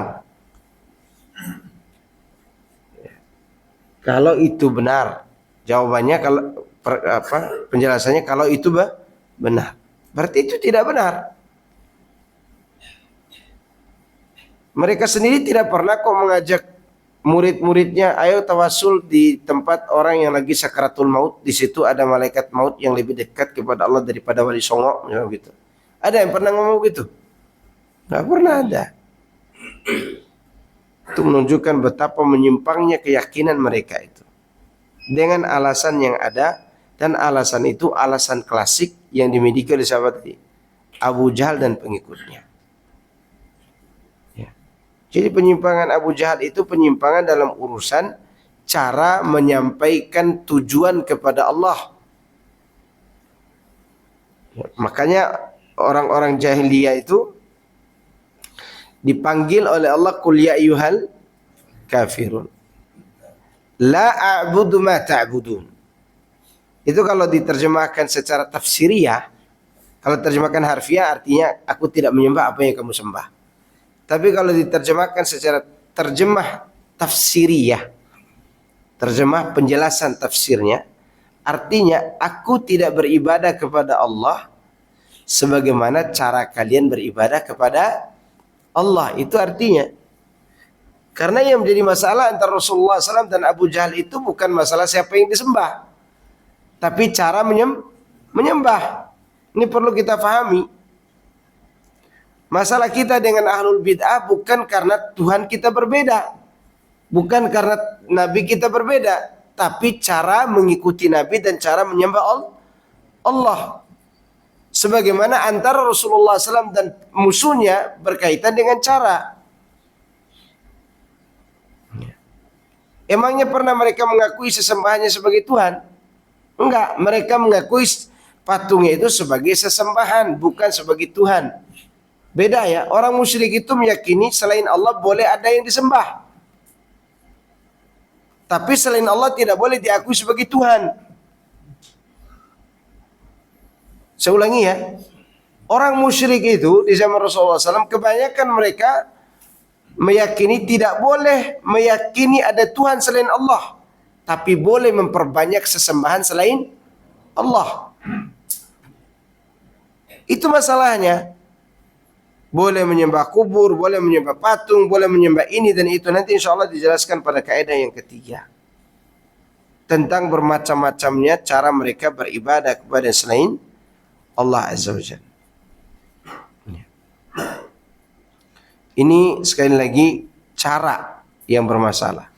Kalau itu benar, jawabannya penjelasannya kalau itu benar. Berarti itu tidak benar. Mereka sendiri tidak pernah kok mengajak murid-muridnya, ayo tawasul di tempat orang yang lagi sakaratul maut. Di situ ada malaikat maut yang lebih dekat kepada Allah daripada Wali Songo, gitu. Ada yang pernah ngomong gitu? Nggak pernah ada. Itu menunjukkan betapa menyimpangnya keyakinan mereka itu. Dengan alasan yang ada, dan alasan itu alasan klasik yang dimiliki oleh sahabat Abu Jahal dan pengikutnya. Ya. Jadi penyimpangan Abu Jahal itu penyimpangan dalam urusan cara menyampaikan tujuan kepada Allah. Ya, makanya orang-orang jahiliyah itu dipanggil oleh Allah, qul ya ayyuhal kafirun la a'budu ma ta'budun. Itu kalau diterjemahkan secara tafsiriyah, kalau terjemahkan harfiah artinya aku tidak menyembah apa yang kamu sembah. Tapi kalau diterjemahkan secara terjemah tafsiriyah, terjemah penjelasan tafsirnya, artinya aku tidak beribadah kepada Allah sebagaimana cara kalian beribadah kepada Allah. Itu artinya. Karena yang menjadi masalah antara Rasulullah SAW dan Abu Jahal itu bukan masalah siapa yang disembah, tapi cara menyembah. Ini perlu kita pahami. Masalah kita dengan ahlul bid'ah bukan karena Tuhan kita berbeda, bukan karena Nabi kita berbeda, tapi cara mengikuti Nabi dan cara menyembah Allah. Sebagaimana antara Rasulullah SAW dan musuhnya berkaitan dengan cara. Emangnya pernah mereka mengakui sesembahannya sebagai Tuhan? Enggak, mereka mengakui patungnya itu sebagai sesembahan, bukan sebagai Tuhan. Beda ya, orang musyrik itu meyakini selain Allah boleh ada yang disembah. Tapi selain Allah tidak boleh diakui sebagai Tuhan. Saya ulangi ya. Orang musyrik itu di zaman Rasulullah SAW kebanyakan mereka meyakini tidak boleh meyakini ada Tuhan selain Allah, tapi boleh memperbanyak sesembahan selain Allah. Itu masalahnya. Boleh menyembah kubur, boleh menyembah patung, boleh menyembah ini dan itu. Nanti insya Allah dijelaskan pada kaidah yang ketiga. Tentang bermacam-macamnya cara mereka beribadah kepada selain Allah Azza wa Jalla. Ini sekali lagi cara yang bermasalah.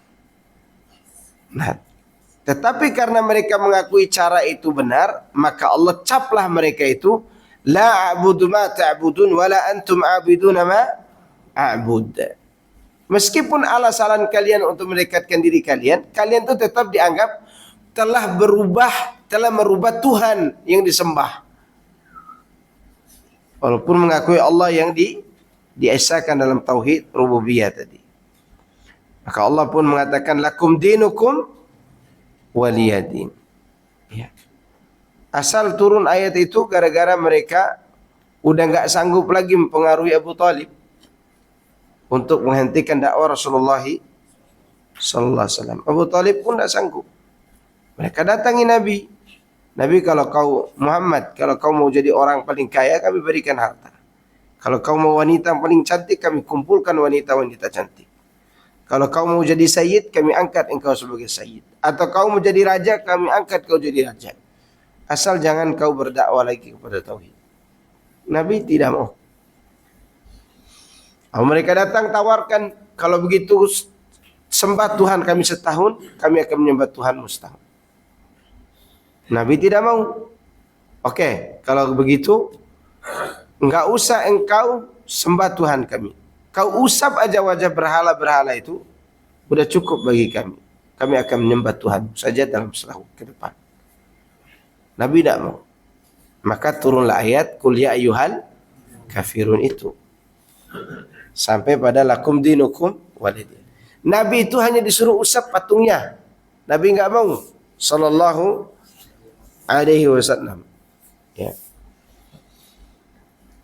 Nah, tetapi karena mereka mengakui cara itu benar, maka Allah caplah mereka itu, la a'budu ma ta'budun wa la antum a'buduna ma a'bud. Meskipun alasan kalian untuk mendekatkan diri kalian, kalian itu tetap dianggap telah merubah Tuhan yang disembah. Walaupun mengakui Allah yang diesakan dalam tauhid rububiyah tadi. Maka Allah pun mengatakan lakum dinukum waliyadin. Ya. Asal turun ayat itu gara-gara mereka udah nggak sanggup lagi mempengaruhi Abu Talib untuk menghentikan dakwah Rasulullah sallallahu alaihi wasallam. Abu Talib pun tidak sanggup. Mereka datangi Nabi. Nabi, kalau kau Muhammad, kalau kau mau jadi orang paling kaya, kami berikan harta. Kalau kau mau wanita yang paling cantik, kami kumpulkan wanita-wanita cantik. Kalau kau mau jadi sayyid, kami angkat engkau sebagai sayyid. Atau kau mau jadi raja, kami angkat kau jadi raja. Asal jangan kau berdakwah lagi kepada tauhid. Nabi tidak mau. Mereka datang tawarkan, kalau begitu sembah Tuhan kami setahun, kami akan menyembah Tuhanmu setahun. Nabi tidak mau. Oke, kalau begitu enggak usah engkau sembah Tuhan kami. Kau usap aja wajah berhala-berhala itu, udah cukup bagi kami. Kami akan menyembah Tuhan saja dalam setahun ke depan. Nabi tidak mau. Maka turunlah ayat Qul ya ayyuhal kafirun itu. Sampai pada lakum dinukum walidin. Nabi itu hanya disuruh usap patungnya. Nabi enggak mau. Sallallahu alaihi wasallam. Ya.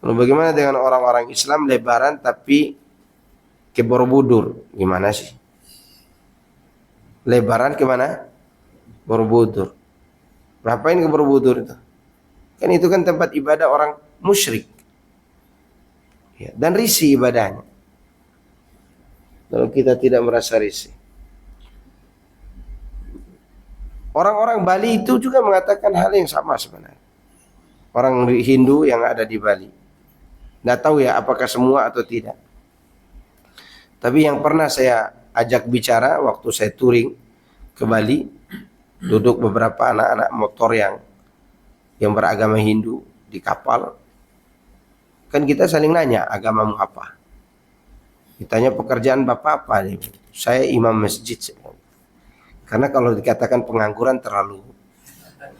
Lalu bagaimana dengan orang-orang Islam lebaran tapi ke Borobudur? Gimana sih? Lebaran kemana? Borobudur. Ngapain ke Borobudur itu? Kan itu kan tempat ibadah orang musyrik. Ya, dan risih ibadahnya. Lalu kita tidak merasa risih. Orang-orang Bali itu juga mengatakan hal yang sama sebenarnya. Orang Hindu yang ada di Bali. Nggak tahu ya apakah semua atau tidak. Tapi yang pernah saya ajak bicara waktu saya touring ke Bali, duduk beberapa anak-anak motor yang beragama Hindu di kapal. Kan kita saling nanya, agamamu apa? Ditanya pekerjaan bapak apa? Saya imam masjid. Karena kalau dikatakan pengangguran terlalu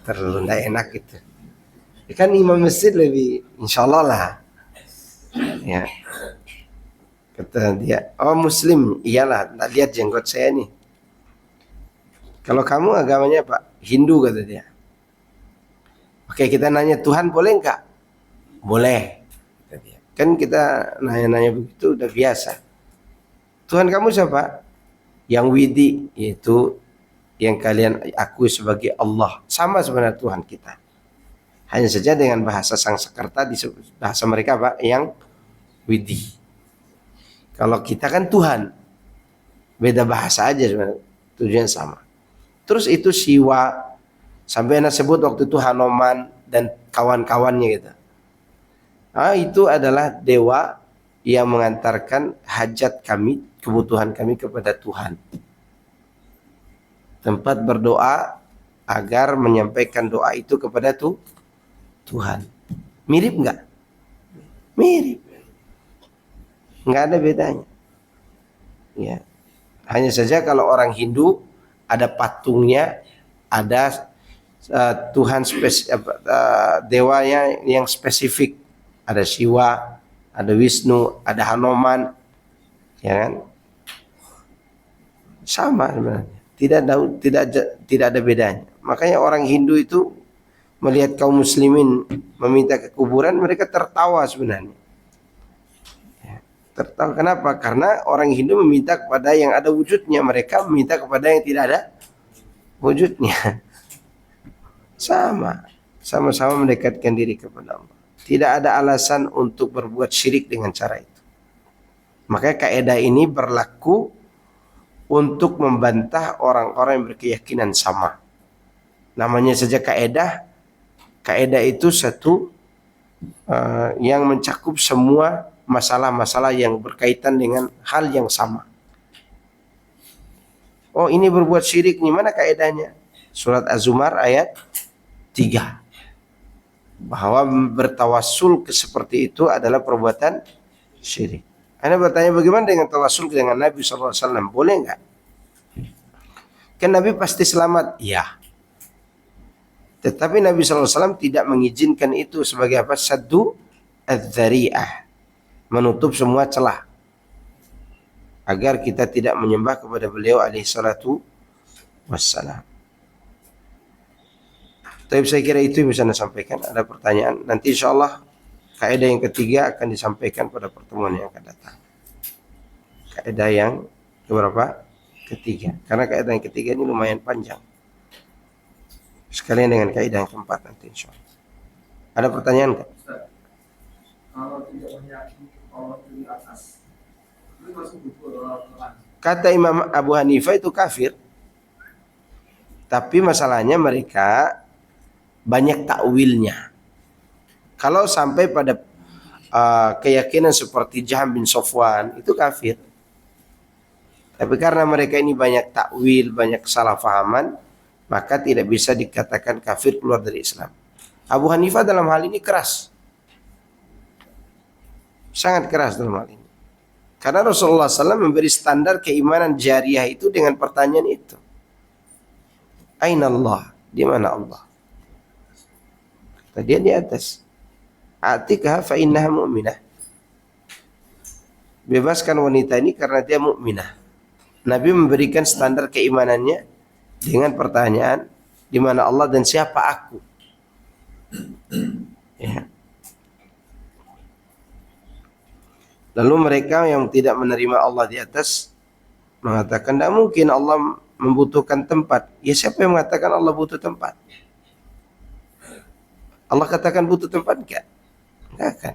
tidak enak gitu. Kan imam masjid lebih insya Allah lah. Ya. Kata dia, oh muslim, iyalah, tak lihat jenggot saya nih. Kalau kamu agamanya apa? Hindu, kata dia. Oke, kita nanya Tuhan boleh enggak? Boleh, kata dia. Kan kita nanya-nanya begitu udah biasa. Tuhan kamu siapa? Yang widi, yaitu yang kalian akui sebagai Allah. Sama sebenarnya Tuhan kita. Hanya saja dengan bahasa Sangskerta, bahasa mereka apa? Yang widi. Kalau kita kan Tuhan. Beda bahasa aja sebenarnya. Tujuan sama. Terus itu Siwa. Sampai anak sebut waktu itu Hanoman dan kawan-kawannya gitu. Nah, itu adalah dewa yang mengantarkan hajat kami, kebutuhan kami kepada Tuhan. Tempat berdoa agar menyampaikan doa itu kepada Tuhan. Mirip nggak? Mirip. Nggak ada bedanya. Ya. Hanya saja kalau orang Hindu ada patungnya, ada Tuhan dewanya yang spesifik. Ada Siwa, ada Wisnu, ada Hanoman, ya kan? Sama sebenarnya. Tidak ada bedanya. Makanya orang Hindu itu melihat kaum muslimin meminta ke kuburan, mereka tertawa sebenarnya. Tertawa kenapa? Karena orang Hindu meminta kepada yang ada wujudnya, mereka meminta kepada yang tidak ada wujudnya. Sama-sama mendekatkan diri kepada Allah. Tidak ada alasan untuk berbuat syirik dengan cara itu. Makanya kaidah ini berlaku untuk membantah orang-orang yang berkeyakinan sama. Namanya saja kaidah. Kaidah itu satu yang mencakup semua masalah-masalah yang berkaitan dengan hal yang sama. Oh, ini berbuat syirik nih, mana kaidahnya? Surat Az-Zumar ayat 3. Bahwa bertawassul seperti itu adalah perbuatan syirik. Anda bertanya bagaimana dengan tawassul dengan Nabi SAW? Boleh enggak? Kan Nabi pasti selamat? Ya. Tetapi Nabi SAW tidak mengizinkan itu sebagai apa? Saddu adz-dzari'ah. Menutup semua celah. Agar kita tidak menyembah kepada beliau alaihi salatu wassalam. Tapi saya kira itu yang bisa saya sampaikan. Ada pertanyaan? Nanti insya Allah kaidah yang ketiga akan disampaikan pada pertemuan yang akan datang. Kaidah yang keberapa? Ketiga. Karena kaidah yang ketiga ini lumayan panjang. Sekalian dengan kaidah yang keempat nanti insya Allah. Ada pertanyaan nggak? Kalau tidak meyakini Allah di atas, itu masuk buku Al-Quran. Kata Imam Abu Hanifah itu kafir. Tapi masalahnya mereka banyak takwilnya. Kalau sampai pada keyakinan seperti Jaham bin Safwan itu kafir. Tapi karena mereka ini banyak takwil, banyak kesalahpahaman, maka tidak bisa dikatakan kafir keluar dari Islam. Abu Hanifah dalam hal ini keras. Sangat keras dalam hal ini. Karena Rasulullah SAW memberi standar keimanan jariah itu dengan pertanyaan itu. Aina Allah? Di mana Allah? Dia di atas. Atikah fa innaha mu'minah. Bebaskan wanita ini karena dia mukminah. Nabi memberikan standar keimanannya dengan pertanyaan, di mana Allah dan siapa aku? Ya. Lalu mereka yang tidak menerima Allah di atas mengatakan, tidak mungkin Allah membutuhkan tempat. Ya, siapa yang mengatakan Allah butuh tempat? Allah katakan butuh tempat enggak? Enggak akan.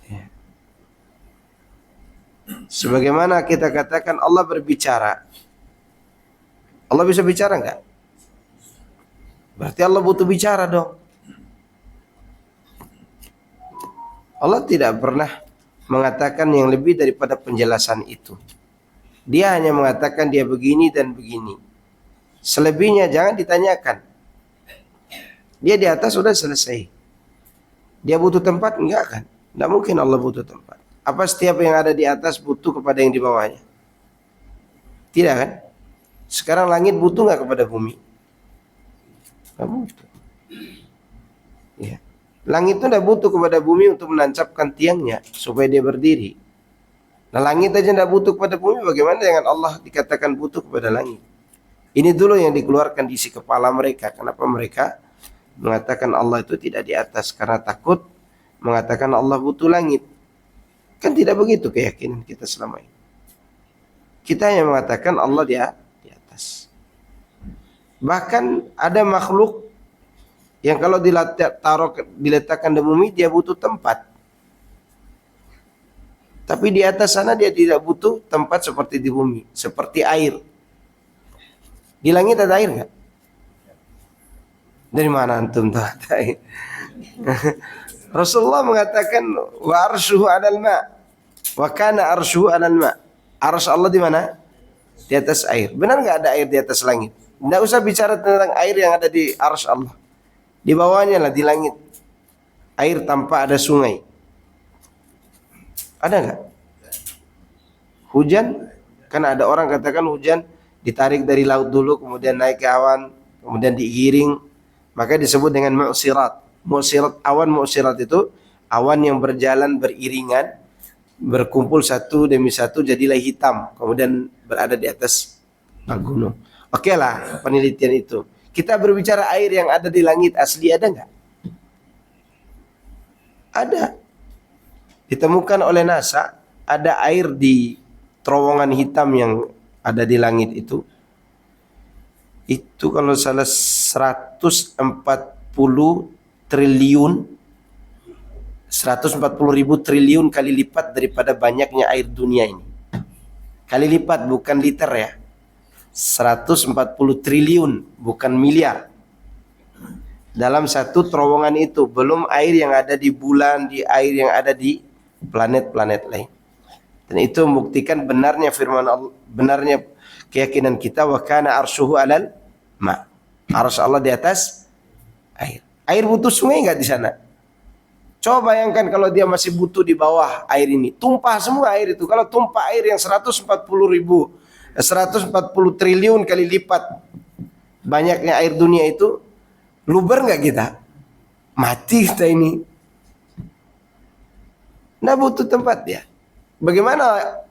Ya. Sebagaimana kita katakan Allah berbicara. Allah bisa bicara enggak? Berarti Allah butuh bicara dong. Allah tidak pernah mengatakan yang lebih daripada penjelasan itu. Dia hanya mengatakan dia begini dan begini. Selebihnya jangan ditanyakan. Dia di atas sudah selesai. Dia butuh tempat? Enggak kan? Tidak mungkin Allah butuh tempat. Apa setiap yang ada di atas butuh kepada yang di bawahnya? Tidak kan? Sekarang langit butuh enggak kepada bumi? Enggak butuh. Ya. Langit itu tidak butuh kepada bumi untuk menancapkan tiangnya supaya dia berdiri. Nah, langit aja tidak butuh kepada bumi, bagaimana dengan Allah dikatakan butuh kepada langit? Ini dulu yang dikeluarkan di isi kepala mereka. Kenapa mereka mengatakan Allah itu tidak di atas? Karena takut mengatakan Allah butuh langit. Kan tidak begitu keyakinan kita selama ini. Kita yang mengatakan Allah di atas. Bahkan ada makhluk yang kalau diletakkan di bumi dia butuh tempat. Tapi di atas sana dia tidak butuh tempat seperti di bumi, seperti air. Di langit ada air enggak? Dari mana antum tahu ada air? Rasulullah mengatakan wa arshuhu 'alal ma'. Wa kana arshuhu 'alal ma'. Arsy Allah di mana? Di atas air. Benar enggak ada air di atas langit? Enggak usah bicara tentang air yang ada di arsy Allah. Di bawahnya lah, di langit. Air tanpa ada sungai. Ada enggak? Hujan, kan ada orang katakan hujan ditarik dari laut dulu, kemudian naik ke awan, kemudian digiring, maka disebut dengan mu'sirat. Mu'sirat, awan mu'sirat itu awan yang berjalan beriringan, berkumpul satu demi satu jadilah hitam, kemudian berada di atas gunung. Oke lah penelitian itu. Kita berbicara air yang ada di langit asli ada nggak? Ada. Ditemukan oleh NASA ada air di terowongan hitam yang ada di langit itu. Itu kalau salah 140 triliun 140 ribu triliun kali lipat daripada banyaknya air dunia ini. Kali lipat bukan liter ya. 140 triliun bukan miliar. Dalam satu terowongan itu belum air yang ada di bulan, di air yang ada di planet-planet lain. Dan itu membuktikan benarnya firman Allah, benarnya keyakinan kita wa kana arsyuhu alal ma. Arsy Allah di atas air. Air butuh sungai enggak di sana? Coba bayangkan kalau dia masih butuh di bawah air ini. Tumpah semua air itu. Kalau tumpah air yang 140 triliun kali lipat banyaknya air dunia itu, luber nggak kita? Mati kita ini. Nah butuh tempat ya. Bagaimana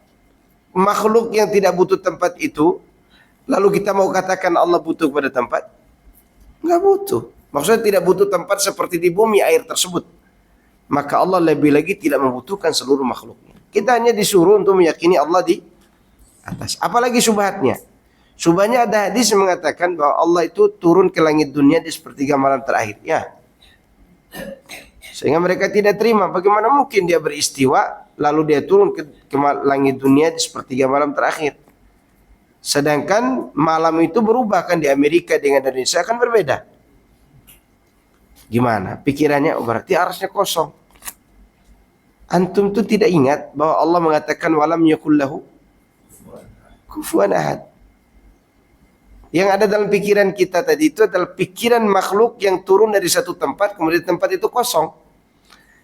makhluk yang tidak butuh tempat itu, lalu kita mau katakan Allah butuh pada tempat? Nggak butuh. Maksudnya tidak butuh tempat seperti di bumi air tersebut. Maka Allah lebih lagi tidak membutuhkan seluruh makhluknya. Kita hanya disuruh untuk meyakini Allah di atas. Apalagi syubhatnya. Syubhatnya ada hadis yang mengatakan bahwa Allah itu turun ke langit dunia di sepertiga malam terakhir. Ya. Sehingga mereka tidak terima. Bagaimana mungkin dia beristiwa lalu dia turun ke langit dunia di sepertiga malam terakhir. Sedangkan malam itu berubah kan di Amerika dengan Indonesia akan berbeda. Gimana? Pikirannya berarti arasnya kosong. Antum tuh tidak ingat bahwa Allah mengatakan walam yakul lahu kufuwan ahad. Yang ada dalam pikiran kita tadi itu adalah pikiran makhluk yang turun dari satu tempat kemudian tempat itu kosong.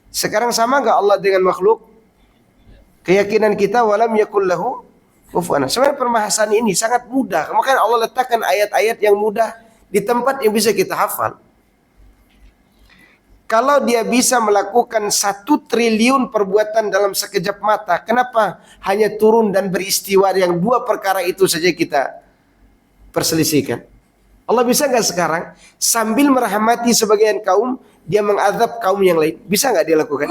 Sekarang sama enggak Allah dengan makhluk? Keyakinan kita walam yakul lahu kufuwan ahad. Sebenarnya perbahasan ini sangat mudah. Makanya Allah letakkan ayat-ayat yang mudah di tempat yang bisa kita hafal. Kalau dia bisa melakukan 1 triliun perbuatan dalam sekejap mata, kenapa hanya turun dan beristiwa yang 2 perkara itu saja kita perselisihkan? Allah bisa nggak sekarang sambil merahmati sebagian kaum, dia mengadab kaum yang lain? Bisa nggak dia lakukan?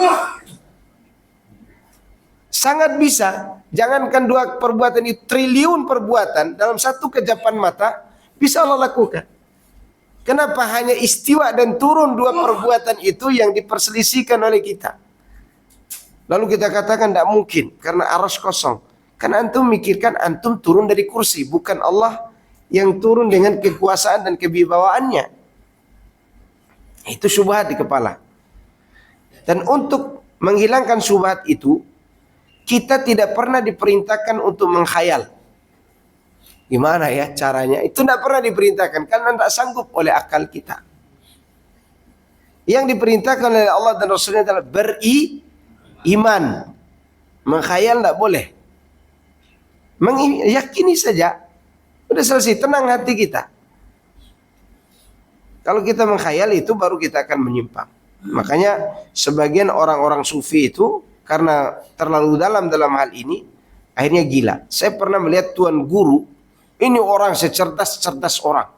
Sangat bisa. Jangankan 2 perbuatan itu, triliun perbuatan dalam 1 kejapan mata bisa Allah lakukan. Kenapa hanya istiwa dan turun 2 perbuatan itu yang diperselisihkan oleh kita? Lalu kita katakan tidak mungkin karena arsy kosong. Karena antum mikirkan antum turun dari kursi, bukan Allah yang turun dengan kekuasaan dan kewibawaannya. Itu syubhat di kepala. Dan untuk menghilangkan syubhat itu, kita tidak pernah diperintahkan untuk menghayal. Gimana ya caranya? Itu tidak pernah diperintahkan karena tidak sanggup oleh akal kita. Yang diperintahkan oleh Allah dan Rasulnya adalah beriman. Menghayal tidak boleh. Meyakini saja. Sudah selesai, tenang hati kita. Kalau kita menghayal itu baru kita akan menyimpang. Makanya sebagian orang-orang sufi itu karena terlalu dalam hal ini akhirnya gila. Saya pernah melihat tuan guru. Ini orang secerdas-cerdas orang.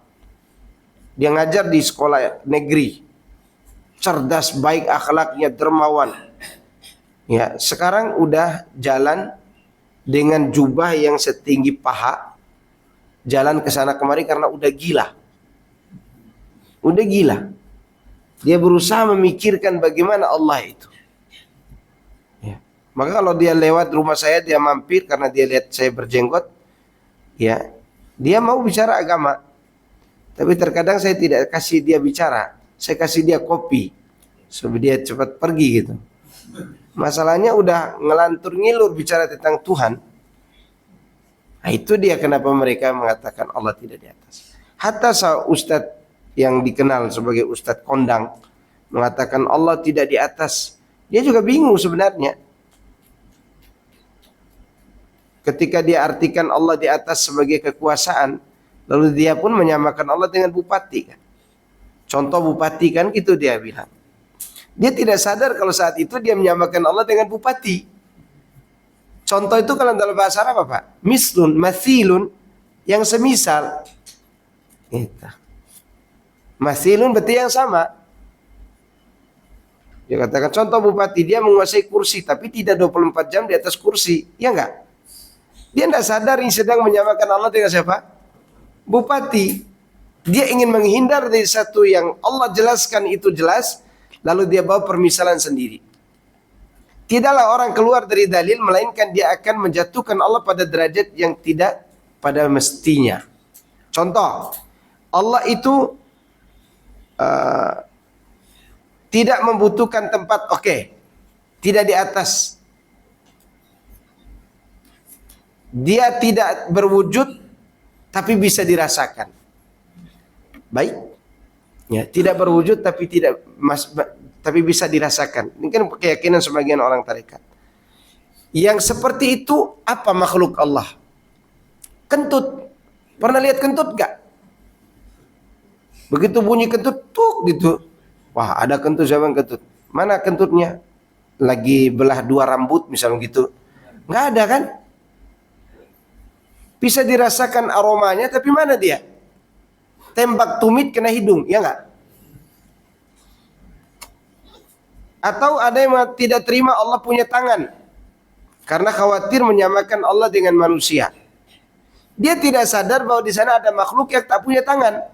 Dia ngajar di sekolah negeri. Cerdas, baik akhlaknya, dermawan. Ya, sekarang udah jalan dengan jubah yang setinggi paha. Jalan ke sana kemari karena udah gila. Udah gila. Dia berusaha memikirkan bagaimana Allah itu. Ya. Maka kalau dia lewat rumah saya, dia mampir karena dia lihat saya berjenggot. Ya. Dia mau bicara agama, tapi terkadang saya tidak kasih dia bicara, saya kasih dia kopi, supaya dia cepat pergi gitu. Masalahnya udah ngelantur ngilur bicara tentang Tuhan. Nah, itu dia kenapa mereka mengatakan Allah tidak di atas. Hatta ustadz yang dikenal sebagai ustadz kondang mengatakan Allah tidak di atas. Dia juga bingung sebenarnya. Ketika dia artikan Allah di atas sebagai kekuasaan, lalu dia pun menyamakan Allah dengan bupati kan. Contoh bupati kan gitu dia bilang. Dia tidak sadar kalau saat itu dia menyamakan Allah dengan bupati. Contoh itu kalau dalam bahasa Arab apa? Mislun, mathilun, yang semisal. Gitu. Mathilun berarti yang sama. Dia katakan contoh bupati, dia menguasai kursi tapi tidak 24 jam di atas kursi. Ya enggak? Dia tidak sadar ini sedang menyamakan Allah dengan siapa? Bupati. Dia ingin menghindar dari satu yang Allah jelaskan itu jelas, lalu dia bawa permisalan sendiri. Tidaklah orang keluar dari dalil, melainkan dia akan menjatuhkan Allah pada derajat yang tidak pada mestinya. Contoh, Allah itu tidak membutuhkan tempat, tidak di atas. Dia tidak berwujud, tapi bisa dirasakan. Baik, ya, tidak berwujud tapi tapi bisa dirasakan. Ini kan keyakinan sebagian orang tarekat. Yang seperti itu apa makhluk Allah? Kentut. Pernah lihat kentut gak? Begitu bunyi kentut, tuk gitu. Wah, ada kentut, siapa yang kentut? Mana kentutnya? Lagi belah dua rambut misalnya gitu. Nggak ada kan? Bisa dirasakan aromanya, tapi mana dia? Tembak tumit kena hidung, ya nggak? Atau ada yang tidak terima Allah punya tangan karena khawatir menyamakan Allah dengan manusia. Dia tidak sadar bahwa di sana ada makhluk yang tak punya tangan.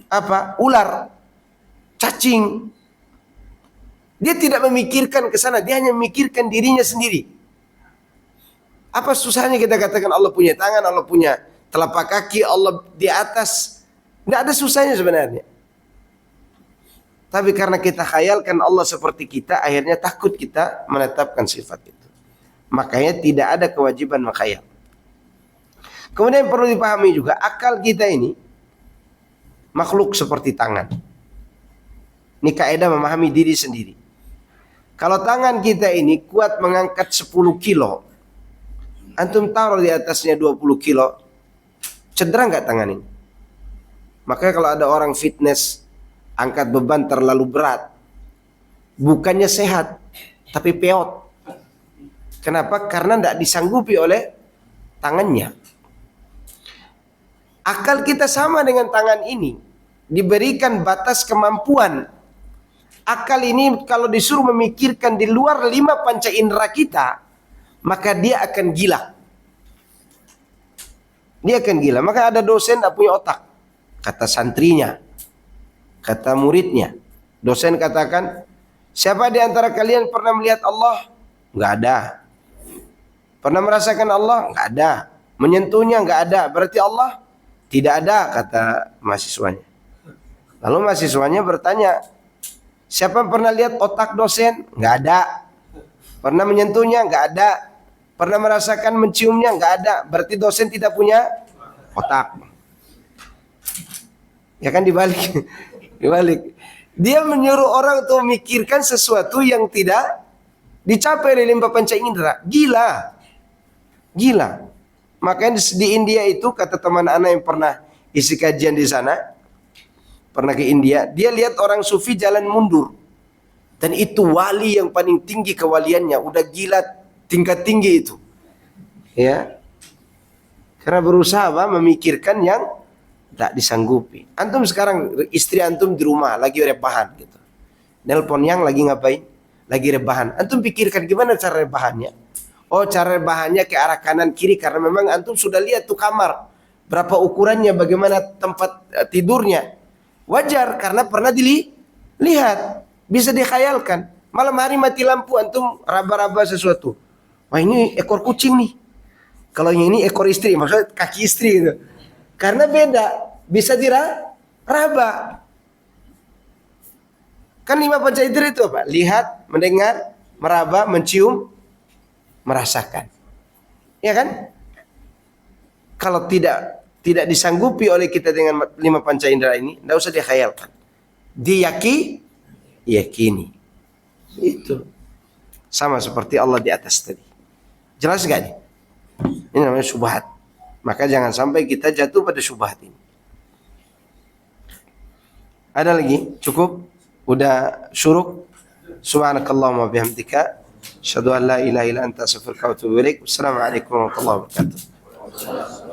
Apa? Ular, cacing. Dia tidak memikirkan ke sana, dia hanya memikirkan dirinya sendiri. Apa susahnya kita katakan Allah punya tangan, Allah punya telapak kaki, Allah di atas? Nggak ada susahnya sebenarnya. Tapi karena kita khayalkan Allah seperti kita, akhirnya takut kita menetapkan sifat itu. Makanya tidak ada kewajiban mengkhayal. Kemudian perlu dipahami juga, akal kita ini makhluk seperti tangan. Ini kaidah memahami diri sendiri. Kalau tangan kita ini kuat mengangkat 10 kilo, antum taruh di atasnya 20 kilo, cedera nggak tangan ini? Makanya kalau ada orang fitness, angkat beban terlalu berat, bukannya sehat, tapi peot. Kenapa? Karena tidak disanggupi oleh tangannya. Akal kita sama dengan tangan ini, diberikan batas kemampuan. Akal ini kalau disuruh memikirkan di luar 5 panca indera kita, maka dia akan gila. Dia akan gila. Maka ada dosen tidak punya otak. Kata santrinya, kata muridnya. Dosen katakan, siapa di antara kalian pernah melihat Allah? Nggak ada. Pernah merasakan Allah? Nggak ada. Menyentuhnya? Nggak ada. Berarti Allah tidak ada, kata mahasiswanya. Lalu mahasiswanya bertanya, siapa pernah lihat otak dosen? Nggak ada. Pernah menyentuhnya? Nggak ada. Pernah merasakan menciumnya? Nggak ada. Berarti dosen tidak punya otak. Ya kan dibalik. Dibalik. Dia menyuruh orang untuk memikirkan sesuatu yang tidak dicapai oleh 5 panca indera. Gila. Gila. Makanya di India itu, kata teman anak yang pernah isi kajian di sana, pernah ke India, dia lihat orang sufi jalan mundur. Dan itu wali yang paling tinggi kewaliannya, udah gila tingkat tinggi itu. Ya. Karena berusaha memikirkan yang tak disanggupi. Antum sekarang istri antum di rumah lagi rebahan gitu. Nelpon yang lagi ngapain? Lagi rebahan. Antum pikirkan gimana cara rebahannya? Oh, cara rebahannya ke arah kanan kiri karena memang antum sudah lihat tuh kamar. Berapa ukurannya, bagaimana tempat tidurnya. Wajar karena pernah dilihat. Bisa dikhayalkan. Malam hari mati lampu antum raba-raba sesuatu. Wah, ini ekor kucing nih. Kalau yang ini ekor istri, maksudnya kaki istri gitu. Karena beda, bisa diraba. Kan 5 panca indera itu apa? Lihat, mendengar, meraba, mencium, merasakan. Ya kan? Kalau tidak disanggupi oleh kita dengan 5 panca indera ini, tidak usah dikhayalkan. Diyakini. Itu. Sama seperti Allah di atas tadi. Jelas gak nih? Ini namanya syubhat. Maka jangan sampai kita jatuh pada syubhat ini. Ada lagi? Cukup? Udah syuruk? Subhanakallahumma bihamdika asyhadu an la ilaha illa anta astaghfiruka wa atubu ilaik. Wassalamualaikum warahmatullahi wabarakatuh.